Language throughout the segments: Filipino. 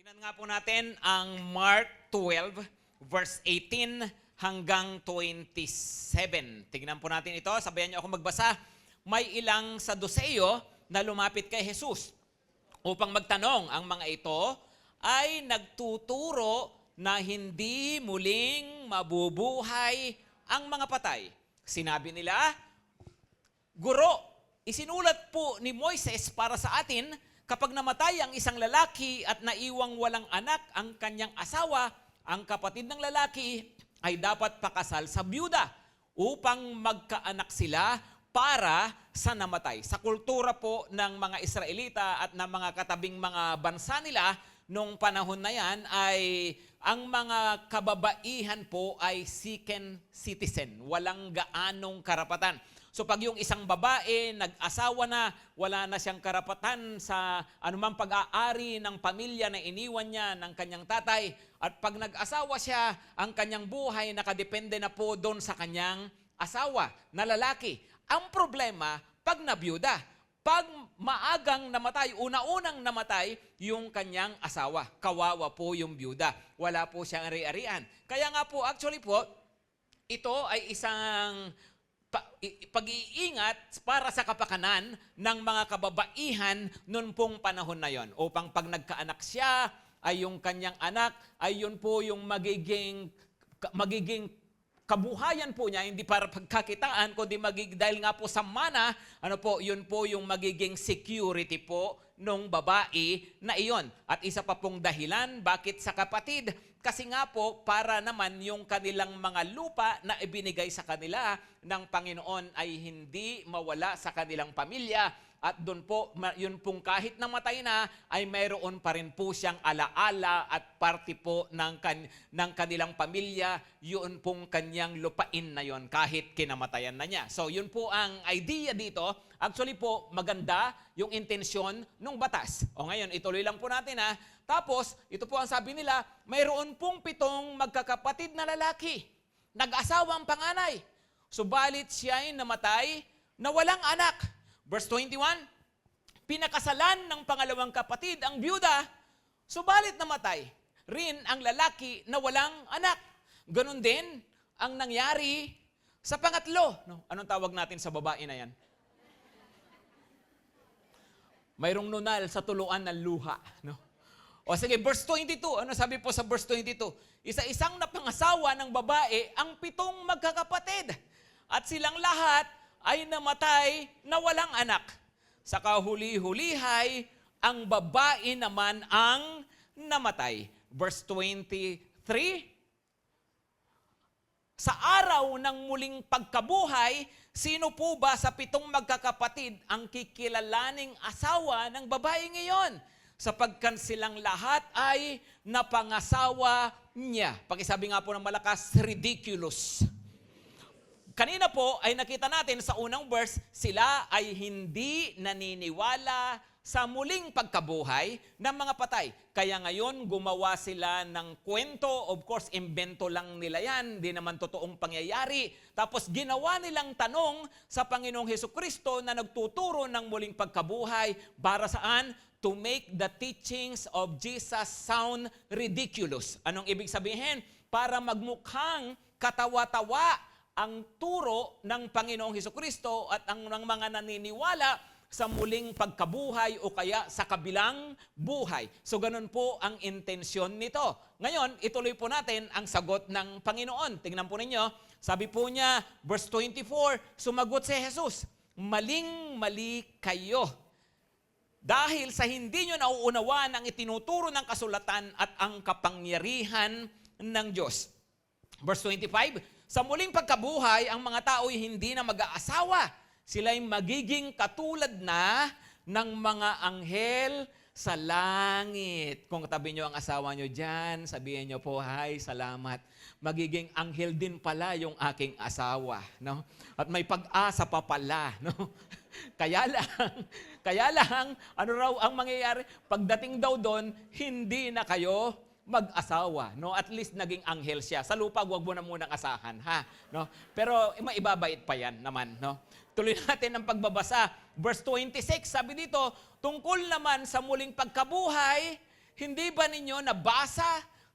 Tingnan nga po natin ang Mark 12, verse 18 hanggang 27. Tingnan po natin ito. Sabayan niyo ako magbasa. May ilang Saduceo na lumapit kay Jesus upang magtanong. Ang mga ito ay nagtuturo na hindi muling mabubuhay ang mga patay. Sinabi nila, Guro, isinulat po ni Moises para sa atin, kapag namatay ang isang lalaki at naiwang walang anak ang kanyang asawa, ang kapatid ng lalaki ay dapat pakasal sa byuda upang magkaanak sila para sa namatay. Sa kultura po ng mga Israelita at ng mga katabing mga bansa nila, nung panahon na yan ay ang mga kababaihan po ay second citizen, walang gaanong karapatan. So pag yung isang babae nag-asawa na, wala na siyang karapatan sa anumang pag-aari ng pamilya na iniwan niya ng kanyang tatay. At pag nag-asawa siya, ang kanyang buhay nakadepende na po doon sa kanyang asawa na lalaki. Ang problema, pag nabiyuda, pag maagang namatay, una-unang namatay yung kanyang asawa. Kawawa po yung biyuda. Wala po siyang ari-arian. Kaya nga po, actually po, ito ay isang pag-iingat para sa kapakanan ng mga kababaihan noon pong panahon na yon. Upang pag nagkaanak siya, ay yung kanyang anak, ay yun po yung magiging kabuhayan po niya, hindi para pagkakitaan, kundi dahil nga po sa mana, yun po yung magiging security po nung babae na iyon. At isa pa pong dahilan, bakit sa kapatid? Kasi nga po, para naman yung kanilang mga lupa na ibinigay sa kanila ng Panginoon ay hindi mawala sa kanilang pamilya. At doon po, yun pong kahit namatay na, ay mayroon pa rin po siyang alaala at parte po ng kanilang pamilya, yun pong kanyang lupain na yon kahit kinamatayan na niya. So yun po ang idea dito. Actually po, maganda yung intensyon ng batas. O ngayon, ituloy lang po natin ha. Tapos, ito po ang sabi nila, mayroon pong 7 magkakapatid na lalaki. Nag-asawa ang panganay. Subalit siya ay namatay na walang anak. Verse 21, pinakasalan ng pangalawang kapatid ang byuda, subalit namatay rin ang lalaki na walang anak. Ganon din ang nangyari sa pangatlo. No? Anong tawag natin sa babae na yan? Mayroong nunal sa tuluan ng luha. No? O sige, verse 22. Ano sabi po sa verse 22? Isa-isang napangasawa ng babae ang 7 magkakapatid. At silang lahat ay namatay na walang anak. Sa kahuli-hulihay, ang babae naman ang namatay. Verse 23. Sa araw ng muling pagkabuhay, sino po ba sa 7 magkakapatid ang kikilalaning asawa ng babae ngayon? Sapagkat silang lahat ay napangasawa niya. Pakisabi nga po ng malakas, ridiculous. Kanina po ay nakita natin sa unang verse, sila ay hindi naniniwala sa muling pagkabuhay ng mga patay. Kaya ngayon, gumawa sila ng kwento. Of course, imbento lang nila yan. Di naman totoong pangyayari. Tapos ginawa nilang tanong sa Panginoong Hesukristo na nagtuturo ng muling pagkabuhay. Para saan? To make the teachings of Jesus sound ridiculous. Anong ibig sabihin? Para magmukhang katawa-tawa ang turo ng Panginoong Hesukristo at ang ng mga naniniwala sa muling pagkabuhay o kaya sa kabilang buhay. So ganun po ang intensyon nito. Ngayon, ituloy po natin ang sagot ng Panginoon. Tingnan po ninyo, sabi po niya, verse 24, sumagot si Jesus, maling-mali kayo. Dahil sa hindi nyo nauunawaan ang itinuturo ng kasulatan at ang kapangyarihan ng Diyos. Verse 25, sa muling pagkabuhay, ang mga tao'y hindi na mag-aasawa. Sila'y magiging katulad na ng mga anghel sa langit. Kung tabi nyo ang asawa nyo dyan, sabihin nyo po, hi, salamat. Magiging anghel din pala yung aking asawa. No? At may pag-asa pa pala. No? Kaya lang, ano raw ang mangyayari? Pagdating daw doon, hindi na kayo mag-asawa, no? At least naging anghel siya. Sa lupa, wag mo na munang asahan, ha? No? Pero maibabait pa yan naman, no? Tuloy natin ang pagbabasa. Verse 26, sabi dito, tungkol naman sa muling pagkabuhay, hindi ba ninyo nabasa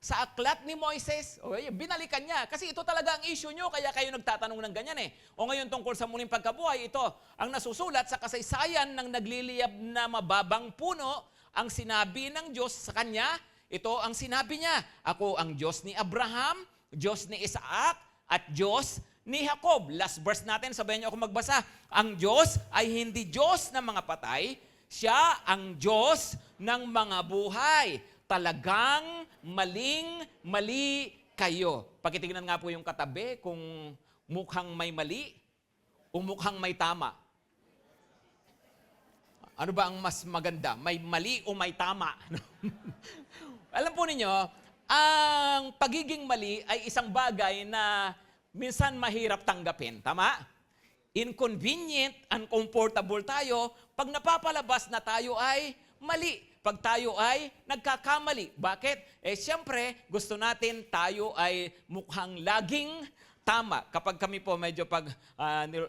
sa aklat ni Moises? O, binalikan niya. Kasi ito talaga ang issue nyo, kaya kayo nagtatanong ng ganyan eh. O ngayon tungkol sa muling pagkabuhay, ito ang nasusulat sa kasaysayan ng nagliliyab na mababang puno, ang sinabi ng Diyos sa kanya, ito ang sinabi niya, ako ang Diyos ni Abraham, Diyos ni Isaac, at Diyos ni Jacob. Last verse natin, sabayan niyo ako magbasa. Ang Diyos ay hindi Diyos ng mga patay, siya ang Diyos ng mga buhay. Talagang maling-mali kayo. Pakitingnan nga po yung katabi kung mukhang may mali o mukhang may tama. Ano ba ang mas maganda? May mali o may tama? Alam po ninyo, ang pagiging mali ay isang bagay na minsan mahirap tanggapin. Tama? Inconvenient, uncomfortable tayo pag napapalabas na tayo ay mali. Pag tayo ay nagkakamali. Bakit? Siyempre, gusto natin tayo ay mukhang laging tama. Kapag kami po medyo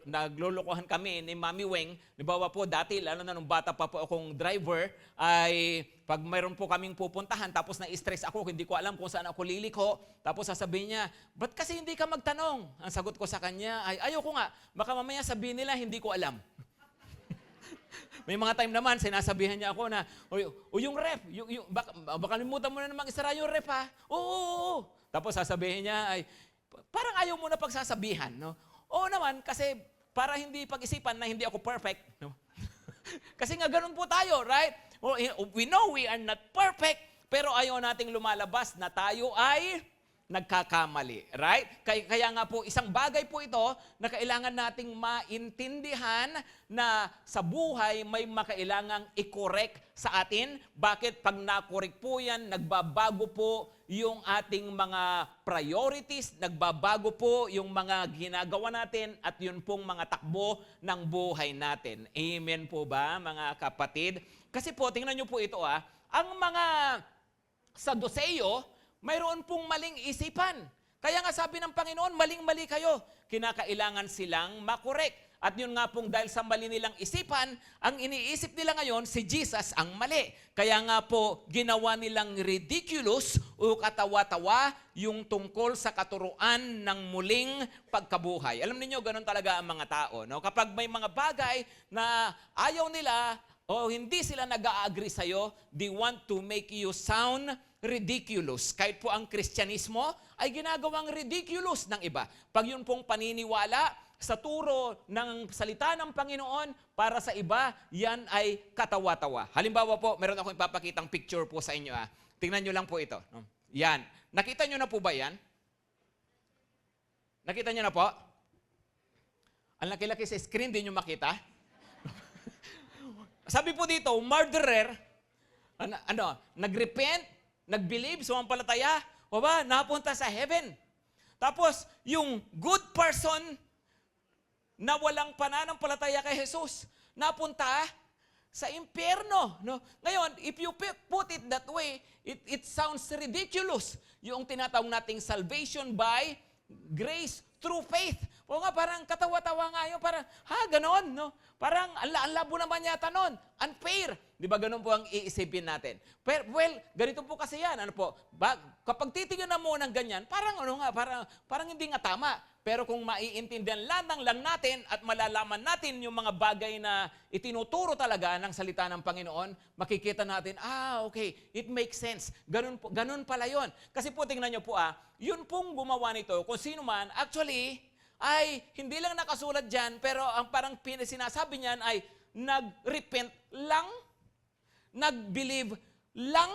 naglulukuhan kami ni Mami Weng, nabawa po dati, lalo na nung bata pa po akong driver, ay pag mayroon po kaming pupuntahan, tapos na-stress ako, hindi ko alam kung saan ako liliko, tapos sasabihin niya, ba't kasi hindi ka magtanong? Ang sagot ko sa kanya ay, ayoko nga, baka mamaya sabihin nila, hindi ko alam. May mga time naman, sinasabihan niya ako na, o yung ref, baka limutan mo na namang isara yung ref ha? Oo. Tapos sasabihin niya ay, parang ayaw mo na pagsasabihan, no? Oo naman, kasi para hindi pag-isipan na hindi ako perfect, no? Kasi nga ganun po tayo, right? We know we are not perfect, pero ayaw nating lumalabas na tayo ay nagkakamali, right? Kaya nga po, isang bagay po ito na kailangan nating maintindihan na sa buhay may makailangang i-correct sa atin. Bakit? Pag na-correct po yan, nagbabago po yung ating mga priorities, nagbabago po yung mga ginagawa natin at yun pong mga takbo ng buhay natin. Amen po ba, mga kapatid? Kasi po, tingnan nyo po ito ang mga Saduceo, mayroon pong maling isipan. Kaya nga sabi ng Panginoon, maling-mali kayo. Kinakailangan silang makorek. At yun nga pong dahil sa mali nilang isipan, ang iniisip nila ngayon, si Jesus ang mali. Kaya nga po, ginawa nilang ridiculous o katawa-tawa yung tungkol sa katuruan ng muling pagkabuhay. Alam niyo ganun talaga ang mga tao. No? Kapag may mga bagay na ayaw nila o hindi sila nag-a-agree sa'yo, they want to make you sound ridiculous. Kahit po ang Kristyanismo ay ginagawang ridiculous ng iba. Pag yun pong paniniwala sa turo ng salita ng Panginoon, para sa iba, yan ay katawa-tawa. Halimbawa po, meron akong ipapakitang picture po sa inyo. Tingnan nyo lang po ito. Yan. Nakita nyo na po ba yan? Nakita nyo na po? Ang laki-laki sa screen, di nyo makita? Sabi po dito, murderer, nag-repent, nag-believe, sumampalataya, napunta sa heaven. Tapos, yung good person na walang pananampalataya kay Jesus, napunta sa impyerno. No? Ngayon, if you put it that way, it sounds ridiculous. Yung tinatawag nating salvation by grace through faith. O nga, parang katawa-tawa nga yun. Parang, ganon, no? Parang, ang labo naman yata nun. Unfair. Di ba ganon po ang iisipin natin? Pero, well, ganito po kasi yan. Ano po? Kapag titignan mo ng ganyan, parang parang hindi nga tama. Pero kung maiintindihan lang natin at malalaman natin yung mga bagay na itinuturo talaga ng salita ng Panginoon, makikita natin, okay, it makes sense. Ganun pala yun. Kasi po, tingnan nyo po, yun pong gumawa nito, kung sino man, actually, ay hindi lang nakasulat dyan, pero ang parang sinasabi niyan ay nag-repent lang, nag-believe lang,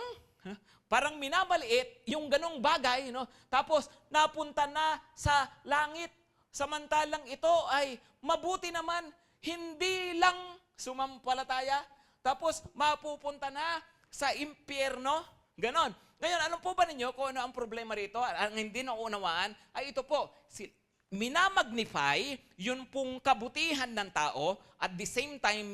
parang minamaliit yung ganong bagay, no? Tapos napunta na sa langit. Samantalang ito ay mabuti naman, hindi lang sumampalataya, tapos mapupunta na sa impyerno. Ganon. Ngayon, ano po ba ninyo kung ano ang problema rito? Ang hindi naunawaan ay ito po, minamagnify yun pong kabutihan ng tao at the same time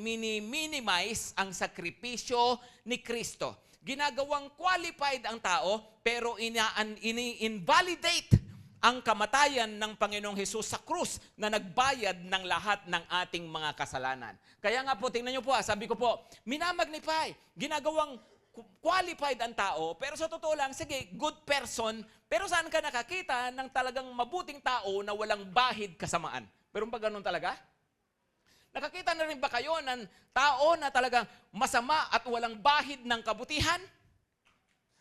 minimize ang sakripisyo ni Kristo. Ginagawang qualified ang tao pero ini-invalidate ang kamatayan ng Panginoong Hesus sa krus na nagbayad ng lahat ng ating mga kasalanan. Kaya nga po, tingnan nyo po, sabi ko po, minamagnify, ginagawang qualified ang tao, pero sa totoo lang, sige, good person, pero saan ka nakakita ng talagang mabuting tao na walang bahid kasamaan? Pero ba ganun talaga? Nakakita na rin ba kayo ng tao na talagang masama at walang bahid ng kabutihan?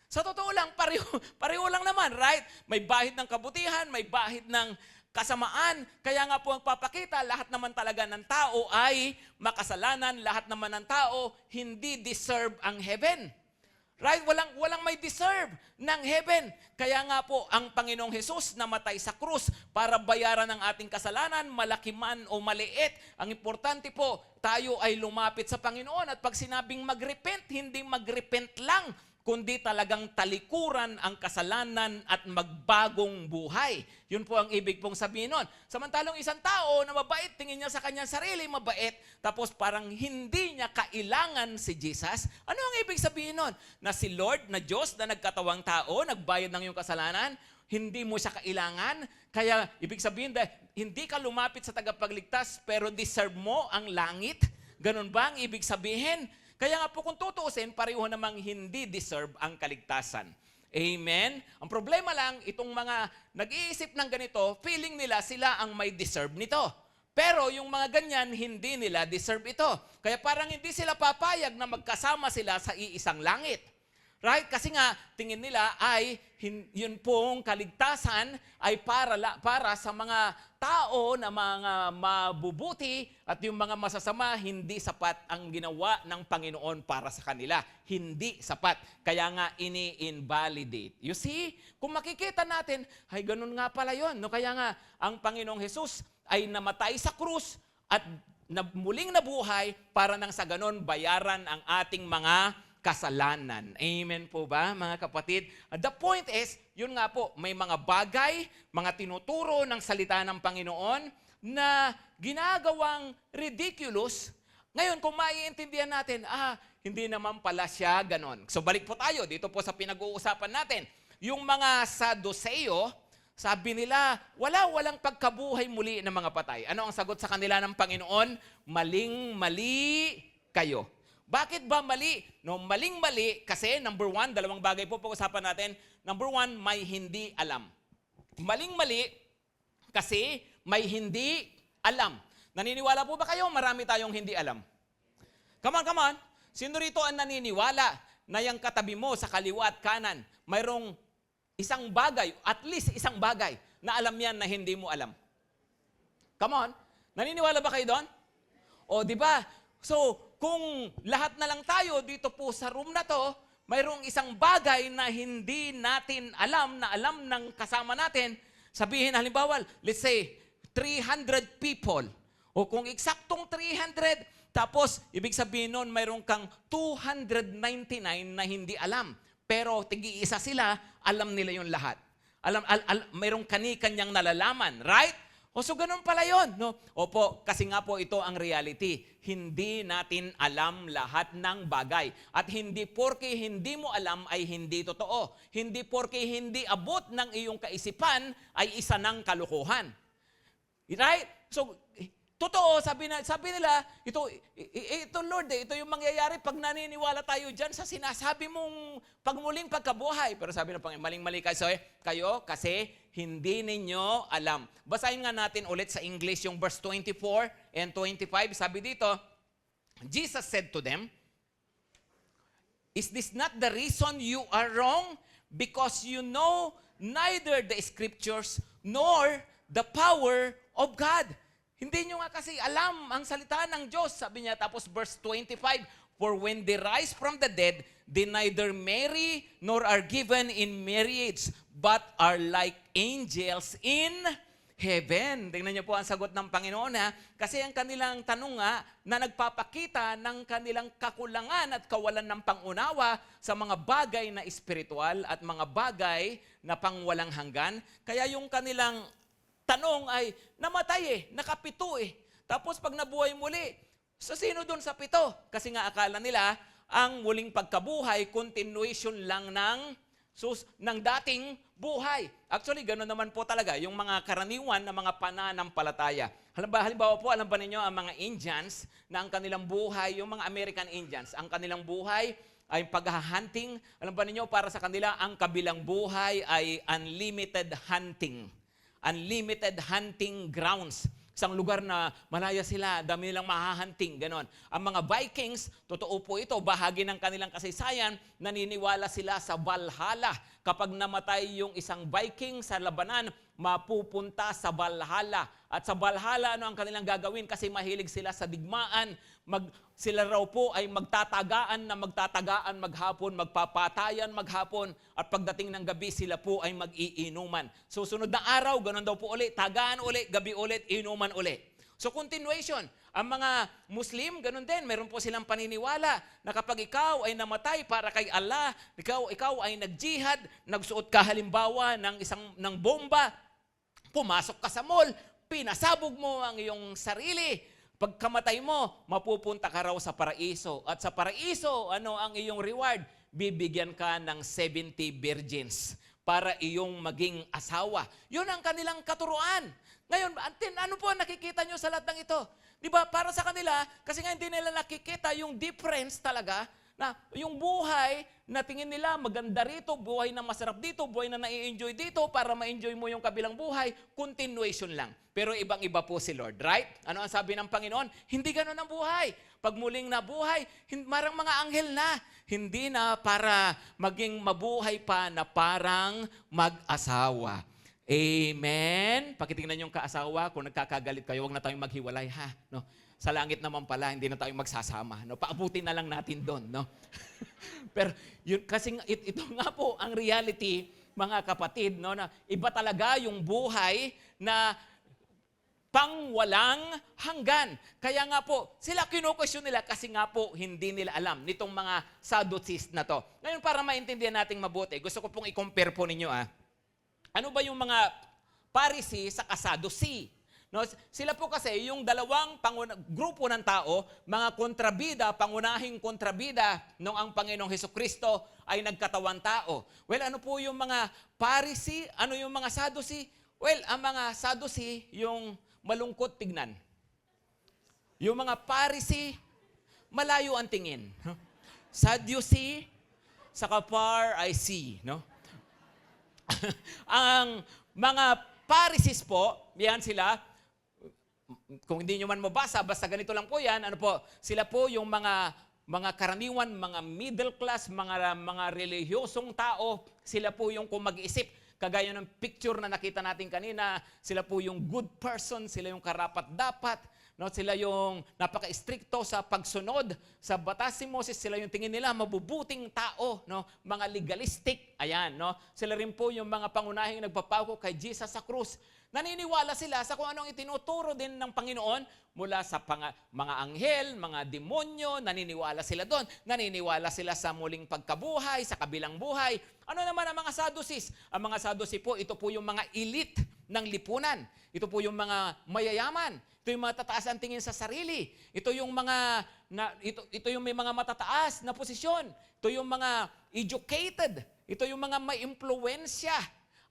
Sa totoo lang, pareho lang naman, right? May bahid ng kabutihan, may bahid ng kasamaan. Kaya nga po ang papakita, lahat naman talaga ng tao ay makasalanan, lahat naman ng tao hindi deserve ang heaven. Right? Walang may deserve ng heaven. Kaya nga po, ang Panginoong Hesus namatay sa krus para bayaran ang ating kasalanan, malaki man o maliit. Ang importante po, tayo ay lumapit sa Panginoon at pag sinabing mag-repent, hindi mag-repent lang, kundi talagang talikuran ang kasalanan at magbagong buhay. Yun po ang ibig pong sabihin nun. Samantalong isang tao na mabait, tingin niya sa kanyang sarili, mabait, tapos parang hindi niya kailangan si Jesus. Ano ang ibig sabihin nun? Na si Lord, na Diyos, na nagkatawang tao, nagbayad ng iyong kasalanan, hindi mo siya kailangan. Kaya ibig sabihin, hindi ka lumapit sa tagapagligtas, pero deserve mo ang langit. Ganun ba ang ibig sabihin? Kaya nga po kung tutuusin, pareho namang hindi deserve ang kaligtasan. Amen? Ang problema lang, itong mga nag-iisip ng ganito, feeling nila sila ang may deserve nito. Pero yung mga ganyan, hindi nila deserve ito. Kaya parang hindi sila papayag na magkasama sila sa iisang langit. Right? Kasi nga, tingin nila ay yun pong kaligtasan ay para sa mga tao na mga mabubuti at yung mga masasama, hindi sapat ang ginawa ng Panginoon para sa kanila. Hindi sapat. Kaya nga, ini-invalidate. You see? Kung makikita natin, ay ganun nga pala yun. No? Kaya nga, ang Panginoong Hesus ay namatay sa krus at muling nabuhay para nang sa ganun bayaran ang ating mga kasalanan. Amen po ba, mga kapatid? The point is, yun nga po, may mga bagay, mga tinuturo ng salita ng Panginoon na ginagawang ridiculous. Ngayon, kung maiintindihan natin, hindi naman pala siya ganon. So balik po tayo dito po sa pinag-uusapan natin. Yung mga Saduseo, sabi nila, walang pagkabuhay muli ng mga patay. Ano ang sagot sa kanila ng Panginoon? Maling-mali kayo. Bakit ba mali? No, maling-mali kasi, number one, dalawang bagay po pag-usapan natin. Number one, may hindi alam. Maling-mali kasi may hindi alam. Naniniwala po ba kayo? Marami tayong hindi alam. Come on. Sino rito ang naniniwala na yung katabi mo sa kaliwa at kanan, mayroong isang bagay, at least isang bagay, na alam yan na hindi mo alam? Come on. Naniniwala ba kayo doon? O, di ba? So, kung lahat na lang tayo dito po sa room na to, mayroong isang bagay na hindi natin alam, na alam ng kasama natin, sabihin halimbawa, let's say, 300 people. O kung eksaktong 300, tapos ibig sabihin nun, mayroong kang 299 na hindi alam. Pero tigi-isa sila, alam nila yung lahat. Mayroong kani-kanyang nalalaman, right? O so ganun pala yun, no? Opo, kasi nga po ito ang reality. Hindi natin alam lahat ng bagay. At hindi porke hindi mo alam ay hindi totoo. Hindi porke hindi abot ng iyong kaisipan ay isa ng kalukuhan. Right? So, totoo, sabi nila, ito Lord, ito yung mangyayari pag naniniwala tayo dyan sa sinasabi mong pagmuling pagkabuhay. Pero sabi ng Panginoon, maling-mali kayo kasi hindi ninyo alam. Basahin nga natin ulit sa English yung verse 24 and 25. Sabi dito, Jesus said to them, "Is this not the reason you are wrong? Because you know neither the scriptures nor the power of God." Hindi nyo nga kasi alam ang salita ng Diyos. Sabi niya, tapos verse 25, "For when they rise from the dead, they neither marry nor are given in marriage, but are like angels in heaven." Tingnan niyo po ang sagot ng Panginoon, ha? Kasi ang kanilang tanong nga na nagpapakita ng kanilang kakulangan at kawalan ng pangunawa sa mga bagay na espiritual at mga bagay na pangwalang hanggan. Kaya yung kanilang tanong ay, namatay nakapito Tapos pag nabuhay muli, sa sino doon sa pito? Kasi nga akala nila, ang muling pagkabuhay, continuation lang ng dating buhay. Actually, gano'n naman po talaga yung mga karaniwan na mga pananampalataya. Halimbawa po, alam ba ninyo ang mga Indians na ang kanilang buhay, yung mga American Indians, ang kanilang buhay ay paghahunting. Alam ba ninyo, para sa kanila, ang kabilang buhay ay unlimited hunting. Unlimited hunting grounds. Isang lugar na malaya sila, dami nilang mahahunting, ganon. Ang mga Vikings, totoo po ito, bahagi ng kanilang kasaysayan, naniniwala sila sa Valhalla. Kapag namatay yung isang Viking sa labanan, mapupunta sa Valhalla. At sa Valhalla, ano ang kanilang gagawin? Kasi mahilig sila sa digmaan. Sila raw po ay magtatagaan maghapon, magpapatayan maghapon, at pagdating ng gabi, sila po ay mag-iinuman. Susunod na araw, ganun daw po ulit, tagaan ulit, gabi ulit, inuman ulit. So continuation, ang mga Muslim, ganun din, meron po silang paniniwala na kapag ikaw ay namatay para kay Allah, ikaw ay nag-jihad, nagsuot ka halimbawa ng bomba, pumasok ka sa mall, pinasabog mo ang iyong sarili. Pagkamatay mo, mapupunta ka raw sa paraiso. At sa paraiso, ano ang iyong reward? Bibigyan ka ng 70 virgins para iyong maging asawa. Yun ang kanilang katuruan. Ngayon, ano po nakikita nyo sa lahat ng ito? Di ba, para sa kanila, kasi nga hindi nila nakikita yung difference talaga, na yung buhay na tingin nila maganda rito, buhay na masarap dito, buhay na nai-enjoy dito, para ma-enjoy mo yung kabilang buhay, continuation lang. Pero ibang-iba po si Lord, right? Ano ang sabi ng Panginoon? Hindi ganun ang buhay. Pag muling nabuhay, marang mga anghel na. Hindi na para maging mabuhay pa na parang mag-asawa. Amen? Pakitingnan yung kaasawa, kung nagkakagalit kayo, huwag na tayong maghiwalay, ha? No? Sa langit naman pala, hindi na tayo magsasama. No? Paabutin na lang natin doon. No? Pero yun, kasi ito nga po ang reality, mga kapatid, no? Na iba talaga yung buhay na pang walang hanggan. Kaya nga po, sila kinu-question nila kasi nga po hindi nila alam nitong mga Sadducees na to. Ngayon, para maintindihan nating mabuti, gusto ko pong i-compare po ninyo. Ano ba yung mga Pharisee sa Sadducee? No, sila po kasi yung dalawang grupo ng tao, mga kontrabida, pangunahing kontrabida nung ang Panginoong Hesukristo ay nagkatawang tao. Well, ano po yung mga Pharisee? Ano yung mga Sadducee? Well, ang mga Sadducee, yung malungkot tignan. Yung mga Pharisee, malayo ang tingin. Sadducee, saka far I see. No? Ang mga Pharisees po, yan sila, kung hindi nyo man mabasa, basta ganito lang po yan, ano po, sila po yung mga karaniwan, mga middle class, mga relihiyosong tao, sila po yung kung mag-isip, kagaya ng picture na nakita natin kanina, sila po yung good person, sila yung karapat-dapat, no? Sila yung napaka-stricto sa pagsunod sa batas ni Moses, sila yung tingin nila mabubuting tao, no? Mga legalistic, ayan, no? Sila rin po yung mga pangunahing nagpapako kay Jesus sa krus. Naniniwala sila sa kung anong itinuturo din ng Panginoon mula sa mga anghel, mga demonyo, naniniwala sila doon. Naniniwala sila sa muling pagkabuhay, sa kabilang buhay. Ano naman ang mga Sadducees? Ang mga Sadducee po, ito po yung mga elite ng lipunan. Ito po yung mga mayayaman. Ito yung matataas ang tingin sa sarili. Ito yung ito yung may mga matataas na posisyon. Ito yung mga educated. Ito yung mga may impluwensya.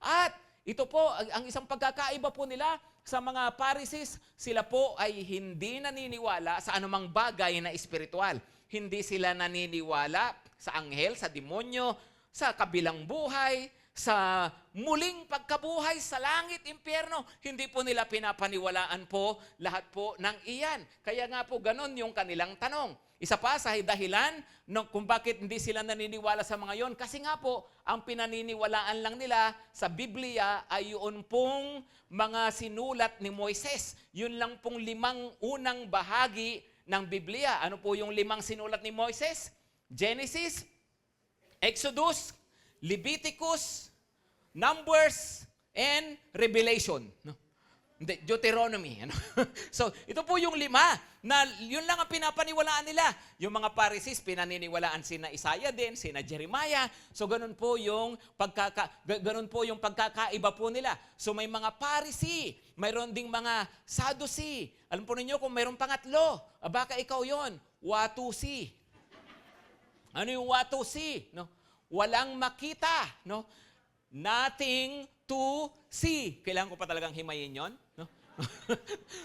At ito po, ang isang pagkakaiba po nila sa mga Pharisees, sila po ay hindi naniniwala sa anumang bagay na espiritual. Hindi sila naniniwala sa anghel, sa demonyo, sa kabilang buhay, sa muling pagkabuhay sa langit, impyerno. Hindi po nila pinapaniwalaan po lahat po ng iyan. Kaya nga po ganon yung kanilang tanong. Isa pa sa dahilan kung bakit hindi sila naniniwala sa mga yon, kasi nga po, ang pinaniniwalaan lang nila sa Biblia ay yun pong mga sinulat ni Moises. Yun lang pong 5 unang bahagi ng Biblia. Ano po yung 5 sinulat ni Moises? Genesis, Exodus, Leviticus, Numbers, and Revelation. No? Deuteronomy. Ano? So, ito po yung 5 na yun lang ang pinapaniwalaan nila. Yung mga Pharisees, pinaniniwalaan sina Isaiah din, sina Jeremiah. So, ganun po yung pagkakaiba po nila. So, may mga Pharisee, mayroon ding mga Sadducee. Alam po ninyo kung mayroong pangatlo, baka ikaw yon, Watusi. Ano yung Watusi? No? Walang makita. No? Nothing to see. Kailangan ko pa talagang himayin yon, no?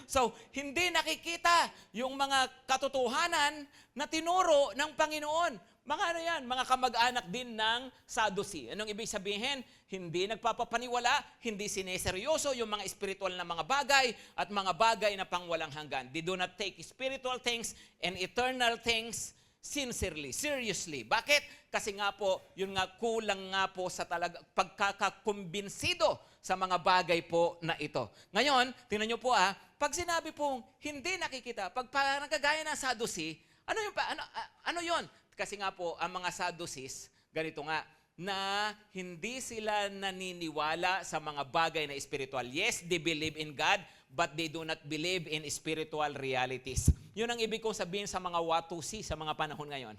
So, hindi nakikita yung mga katotohanan na tinuro ng Panginoon. Mga ano yan, mga kamag-anak din ng Sadducee. Anong ibig sabihin? Hindi nagpapapaniwala, hindi sineseryoso yung mga spiritual na mga bagay at mga bagay na pangwalang hanggan. They do not take spiritual things and eternal things sincerely, seriously. Bakit? Kasi nga po, yun nga, kulang nga po sa talaga pagkakakumbinsido sa mga bagay po na ito. Ngayon, tingnan nyo po pag sinabi pong hindi nakikita, pag nagkagaya ng Sadducee, ano yun? Kasi nga po, ang mga Sadducees, ganito nga, na hindi sila naniniwala sa mga bagay na spiritual. Yes, they believe in God, but they do not believe in spiritual realities. Yun ang ibig kong sabihin sa mga Watusi sa mga panahon ngayon.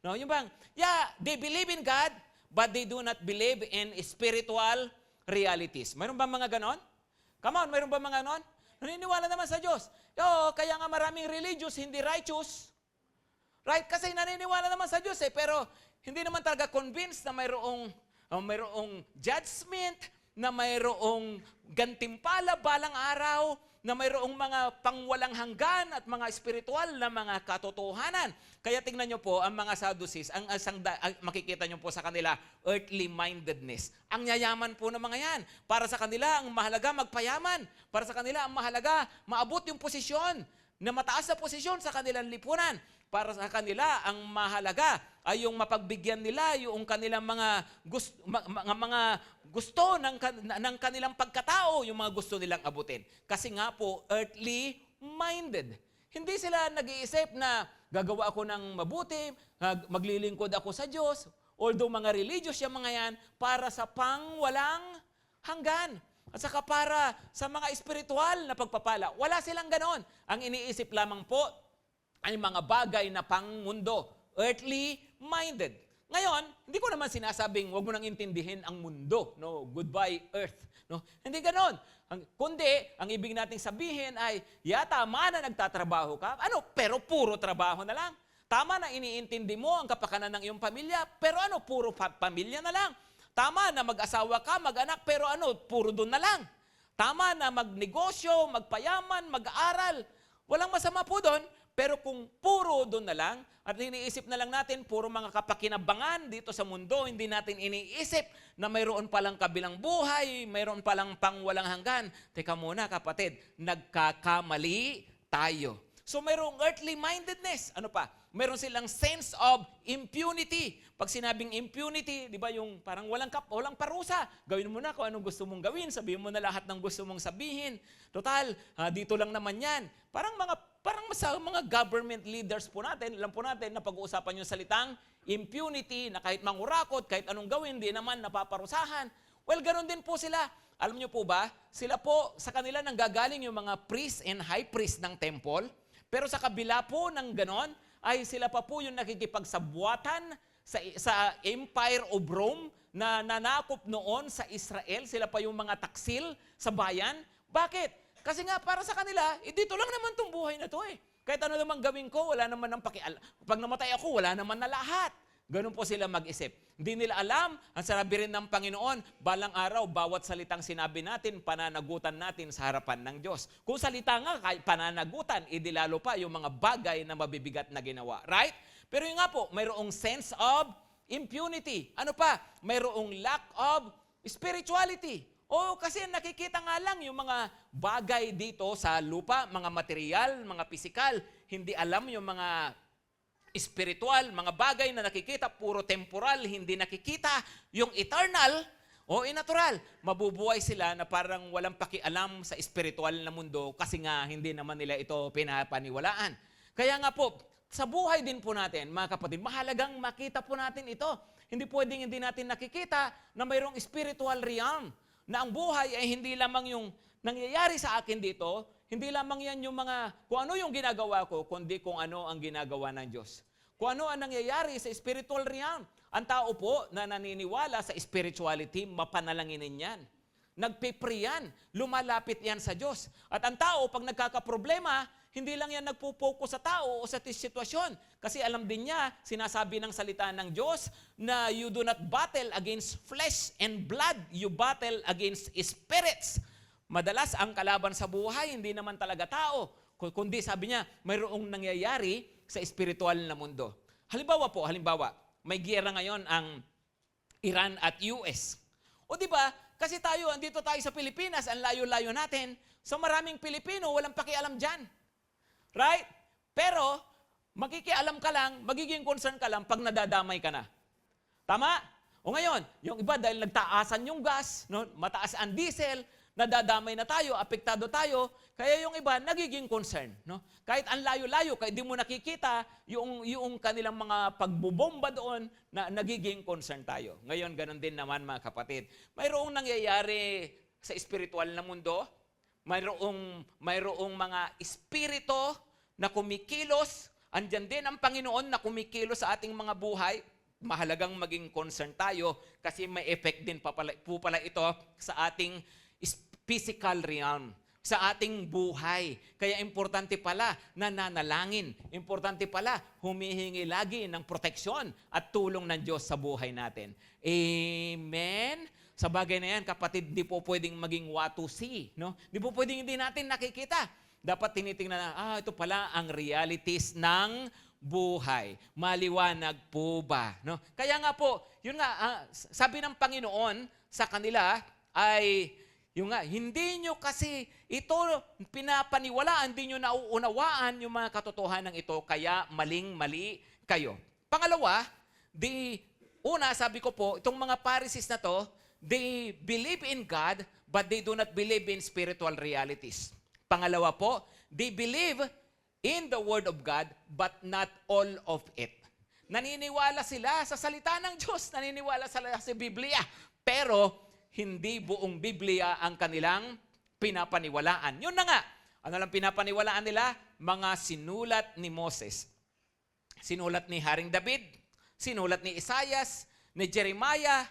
No, yung bang, they believe in God, but they do not believe in spiritual realities. Mayroon ba mga ganon? Come on, mayroon ba mga ganon? Naniniwala naman sa Diyos. Kaya nga maraming religious, hindi righteous. Right? Kasi naniniwala naman sa Diyos pero hindi naman talaga convinced na mayroong judgment, na mayroong gantimpala balang araw, na mayroong mga pangwalang hanggan at mga spiritual na mga katotohanan. Kaya tingnan nyo po, ang mga Sadducees, ang makikita nyo po sa kanila, earthly mindedness. Ang yayaman po ng mga yan. Para sa kanila, ang mahalaga magpayaman. Para sa kanila, ang mahalaga maabot yung posisyon, na mataas na posisyon sa kanilang lipunan. Para sa kanila, ang mahalaga ay yung mapagbigyan nila yung kanilang mga gusto ng kanilang pagkatao, yung mga gusto nilang abutin. Kasi nga po, earthly minded. Hindi sila nag-iisip na gagawa ako ng mabuti, maglilingkod ako sa Diyos, although mga religious yung mga yan, para sa pangwalang hanggan. At saka para sa mga espiritual na pagpapala. Wala silang ganon. Ang iniisip lamang po ay mga bagay na pangmundo, earthly minded. Ngayon, hindi ko naman sinasabing huwag mo nang intindihin ang mundo, no? Goodbye earth, no? Hindi ganoon. Kundi ang ibig nating sabihin ay tama na nagtatrabaho ka, pero puro trabaho na lang. Tama na iniintindi mo ang kapakanan ng iyong pamilya, pero puro pamilya na lang. Tama na mag-asawa ka, mag-anak, pero puro doon na lang. Tama na magnegosyo, magpayaman, mag-aaral. Walang masama po doon. Pero kung puro doon na lang, at iniisip na lang natin, puro mga kapakinabangan dito sa mundo, hindi natin iniisip na mayroon palang kabilang buhay, mayroon palang pangwalang hanggan. Teka muna kapatid, nagkakamali tayo. So mayroong earthly mindedness. Ano pa? Mayroon silang sense of impunity. Pag sinabing impunity, di ba yung parang walang parusa. Gawin mo na kung anong gusto mong gawin. Sabihin mo na lahat ng gusto mong sabihin. Total, dito lang naman yan. Parang sa mga government leaders po natin, alam po natin na pag-uusapan yung salitang impunity, na kahit mangurakot, kahit anong gawin, di naman napaparusahan. Well, ganoon din po sila. Alam niyo po ba, sila po, sa kanila nanggagaling yung mga priest and high priest ng temple, pero sa kabila po ng ganon, ay sila pa po yung nakikipagsabuatan sa Empire of Rome na nanakop noon sa Israel. Sila pa yung mga taksil sa bayan. Bakit? Kasi nga para sa kanila, dito lang naman itong buhay na to Kahit ano naman gawin ko, wala naman ng pakialam. Pag namatay ako, wala naman na lahat. Ganun po sila mag-isip. Hindi nila alam, ang sabi rin ng Panginoon, balang araw, bawat salitang sinabi natin, pananagutan natin sa harapan ng Diyos. Kung salita nga, pananagutan, idilalo pa yung mga bagay na mabibigat na ginawa. Right? Pero yun nga po, mayroong sense of impunity. Ano pa? Mayroong lack of spirituality. Kasi nakikita nga lang yung mga bagay dito sa lupa, mga material, mga pisikal. Hindi alam yung mga spiritual, mga bagay na nakikita, puro temporal, hindi nakikita yung eternal o natural. Mabubuhay sila na parang walang pakialam sa spiritual na mundo kasi nga hindi naman nila ito pinapaniwalaan. Kaya nga po, sa buhay din po natin, mga kapatid, mahalagang makita po natin ito. Hindi pwedeng hindi natin nakikita na mayroong spiritual realm, na ang buhay ay hindi lamang yung nangyayari sa akin dito, hindi lamang yan yung kung ano yung ginagawa ko, kundi kung ano ang ginagawa ng Diyos. Kung ano ang nangyayari sa spiritual realm. Ang tao po na naniniwala sa spirituality, mapanalanginin yan. Nagpipray yan. Lumalapit yan sa Diyos. At ang tao, pag nagkakaproblema, hindi lang yan nagpo-focus sa tao o sa sitwasyon. Kasi alam din niya, sinasabi ng salita ng Diyos, na you do not battle against flesh and blood, you battle against spirits. Madalas ang kalaban sa buhay, hindi naman talaga tao. Kundi sabi niya, mayroong nangyayari sa spiritual na mundo. Halimbawa, may giyera ngayon ang Iran at US. O di ba? Kasi tayo, andito tayo sa Pilipinas, ang layo-layo natin. So maraming Pilipino, walang pakialam dyan. Right? Pero, makikialam ka lang, magiging concern ka lang pag nadadamay ka na. Tama? O ngayon, yung iba dahil nagtaasan yung gas, no, mataas ang diesel, nadadamay na tayo, apektado tayo, kaya yung iba nagiging concern. No? Kahit ang layo-layo, kahit di mo nakikita yung kanilang mga pagbubomba doon, na nagiging concern tayo. Ngayon, ganun din naman mga kapatid. Mayroong nangyayari sa espiritual na mundo, mayroong mga espirito na kumikilos, andyan din ang Panginoon na kumikilos sa ating mga buhay. Mahalagang maging concern tayo kasi may effect din po pala ito sa ating physical realm, sa ating buhay. Kaya importante pala na nanalangin. Importante pala humihingi lagi ng proteksyon at tulong ng Diyos sa buhay natin. Amen? Sa bagay na yan, kapatid, di po pwedeng maging what to see. No? Di po pwedeng hindi natin nakikita. Dapat tinitingnan na, ito pala ang realities ng buhay. Maliwanag po ba? No? Kaya nga po, yun nga, sabi ng Panginoon sa kanila ay, yung nga, hindi nyo kasi ito pinapaniwalaan, hindi nyo nauunawaan yung mga katotohanan ito, kaya maling-mali kayo. Pangalawa, una, sabi ko po, itong mga Pharisees na to, they believe in God, but they do not believe in spiritual realities. Pangalawa po, they believe in the Word of God, but not all of it. Naniniwala sila sa salita ng Diyos, naniniwala sila sa Biblia, pero hindi buong Biblia ang kanilang pinapaniwalaan. Yun na nga, ano lang pinapaniwalaan nila? Mga sinulat ni Moses. Sinulat ni Haring David, sinulat ni Isaias, ni Jeremiah.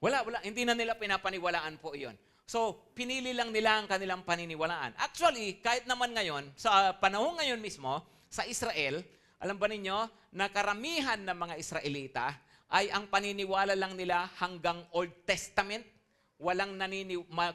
Wala, hindi na nila pinapaniwalaan po iyon. So, pinili lang nila ang kanilang paniniwalaan. Actually, kahit naman ngayon, sa panahon ngayon mismo, sa Israel, alam ba ninyo, na karamihan ng mga Israelita ay ang paniniwala lang nila hanggang Old Testament.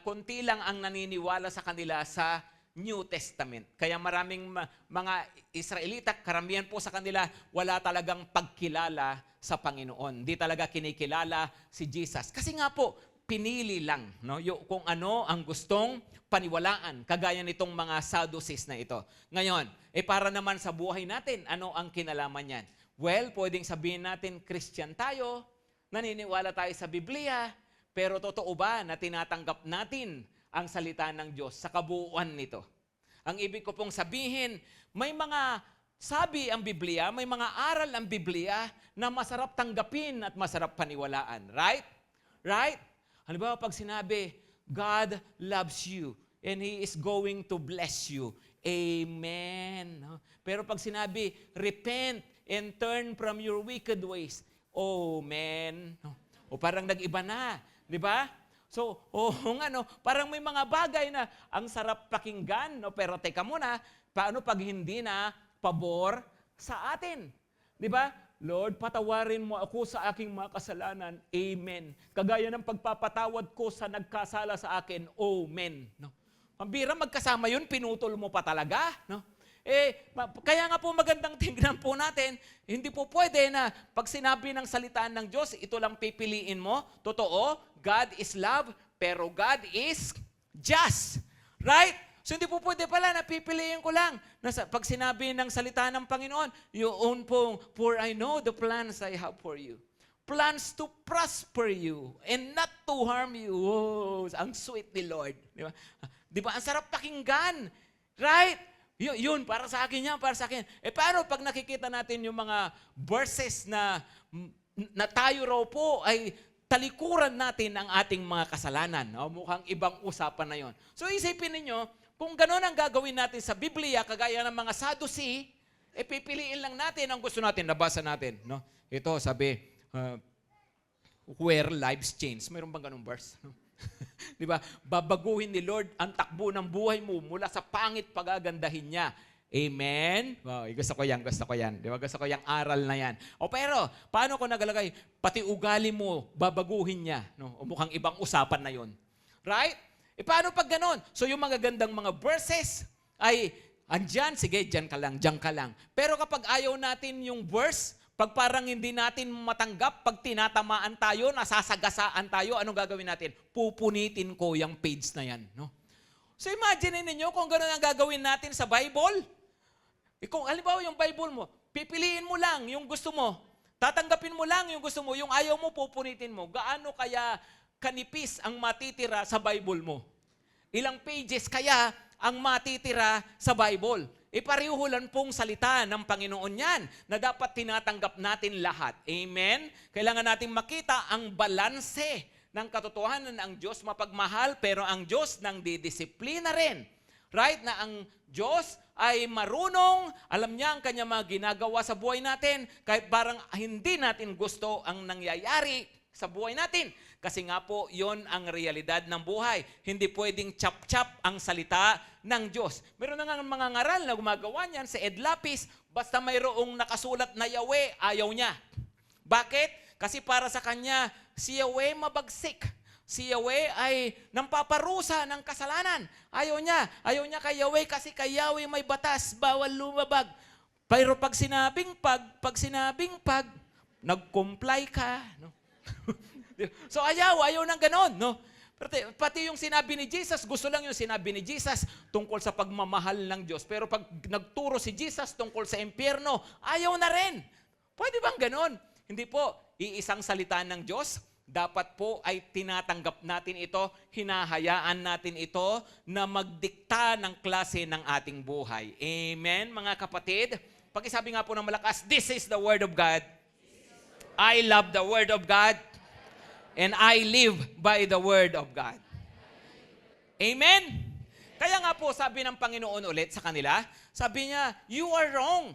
Konti lang ang naniniwala sa kanila sa New Testament. Kaya maraming mga Israelita, karamihan po sa kanila, wala talagang pagkilala sa Panginoon. Di talaga kinikilala si Jesus. Kasi nga po, pinili lang, no, kung ano ang gustong paniwalaan, kagaya nitong mga Sadducees na ito. Ngayon, para naman sa buhay natin, ano ang kinalaman yan? Well, pwedeng sabihin natin, Christian tayo, naniniwala tayo sa Biblia, pero totoo ba na tinatanggap natin ang salita ng Diyos sa kabuuan nito? Ang ibig ko pong sabihin, may mga sabi ang Biblia, may mga aral ang Biblia na masarap tanggapin at masarap paniwalaan. Right? Right? Halimbawa, pag sinabi, God loves you and He is going to bless you. Amen. Pero pag sinabi, repent and turn from your wicked ways. Oh, man. O parang nag-iba na. Di ba? So, parang may mga bagay na ang sarap pakinggan, no? Pero teka muna, paano pag hindi na pabor sa atin? Di ba? Lord, patawarin mo ako sa aking mga kasalanan. Amen. Kagaya ng pagpapatawad ko sa nagkasala sa akin. Amen. No? Pambira, magkasama yun, pinutol mo pa talaga. No? Kaya nga po magandang tingnan po natin, hindi po pwede na pag sinabi ng salita ng Diyos, ito lang pipiliin mo. Totoo, God is love, pero God is just. Right? So hindi po pwede pala na pipiliin ko lang. Pag sinabi ng salita ng Panginoon, yun pong, for I know the plans I have for you. Plans to prosper you and not to harm you. Oh, ang sweet ni Lord. Di ba? Di ba? Ang sarap pakinggan. Right? Yun, para sa akin yan, para sa akin. Paano pag nakikita natin yung mga verses na tayo raw po ay talikuran natin ang ating mga kasalanan. Mukhang ibang usapan na yon. So isipin ninyo, kung gano'n ang gagawin natin sa Biblia, kagaya ng mga Sadducee, pipiliin lang natin ang gusto natin, nabasa natin. No? Ito, sabi, where lives change. Mayroon bang ganung verse? Di ba? Babaguhin ni Lord ang takbo ng buhay mo mula sa pangit pagagandahin niya. Amen? Wow, gusto ko yan. Di ba? Gusto ko yung aral na yan. Pero, paano ko nagalagay? Pati ugali mo, babaguhin niya. No? Mukhang ibang usapan na yon. Right? Paano pag ganon? So yung magagandang mga verses ay andyan, sige, dyan ka lang. Pero kapag ayaw natin yung verse, Pag parang hindi natin matanggap, pag tinatamaan tayo, nasasagasaan tayo, anong gagawin natin? Pupunitin ko yung page na yan. No? So imagine ninyo kung gano'n ang gagawin natin sa Bible. Kung halimbawa yung Bible mo, pipiliin mo lang yung gusto mo. Tatanggapin mo lang yung gusto mo. Yung ayaw mo, pupunitin mo. Gaano kaya kanipis ang matitira sa Bible mo? Ilang pages kaya ang matitira sa Bible? Iparehulan pong salita ng Panginoon yan na dapat tinatanggap natin lahat. Amen? Kailangan natin makita ang balanse ng katotohanan ng Diyos mapagmahal, pero ang Diyos nang didisiplina rin. Right? Na ang Diyos ay marunong, alam niya ang kanya mga ginagawa sa buhay natin, kahit parang hindi natin gusto ang nangyayari sa buhay natin. Kasi nga po, yon ang realidad ng buhay. Hindi pwedeng chap-chap ang salita ng Diyos. Meron na nga mga ngaral na gumagawa niyan sa Ed Lapis, basta mayroong nakasulat na Yahweh, ayaw niya. Bakit? Kasi para sa kanya, si Yahweh mabagsik. Si Yahweh ay nampaparusa ng kasalanan. Ayaw niya. Ayaw niya kay Yahweh kasi kay Yahweh may batas, bawal lumabag. Pero pag sinabing pag, nag-comply ka. No? So ayaw ng ganon, no? Pati yung sinabi ni Jesus, gusto lang yung sinabi ni Jesus tungkol sa pagmamahal ng Diyos. Pero pag nagturo si Jesus tungkol sa impyerno, ayaw na rin. Pwede bang ganon? Hindi po. Iisang salita ng Diyos, dapat po ay tinatanggap natin ito, hinahayaan natin ito na magdikta ng klase ng ating buhay. Amen, mga kapatid? Pakisabi nga po ng malakas, this is the Word of God. I love the Word of God. And I live by the Word of God. Amen? Kaya nga po, sabi ng Panginoon ulit sa kanila, sabi niya, you are wrong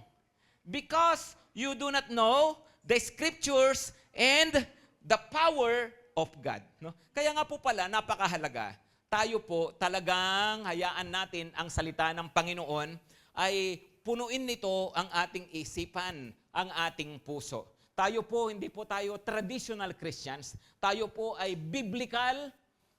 because you do not know the Scriptures and the power of God. No? Kaya nga po pala, napakahalaga, tayo po talagang hayaan natin ang salita ng Panginoon ay punuin nito ang ating isipan, ang ating puso. Tayo po, hindi po tayo traditional Christians. Tayo po ay biblical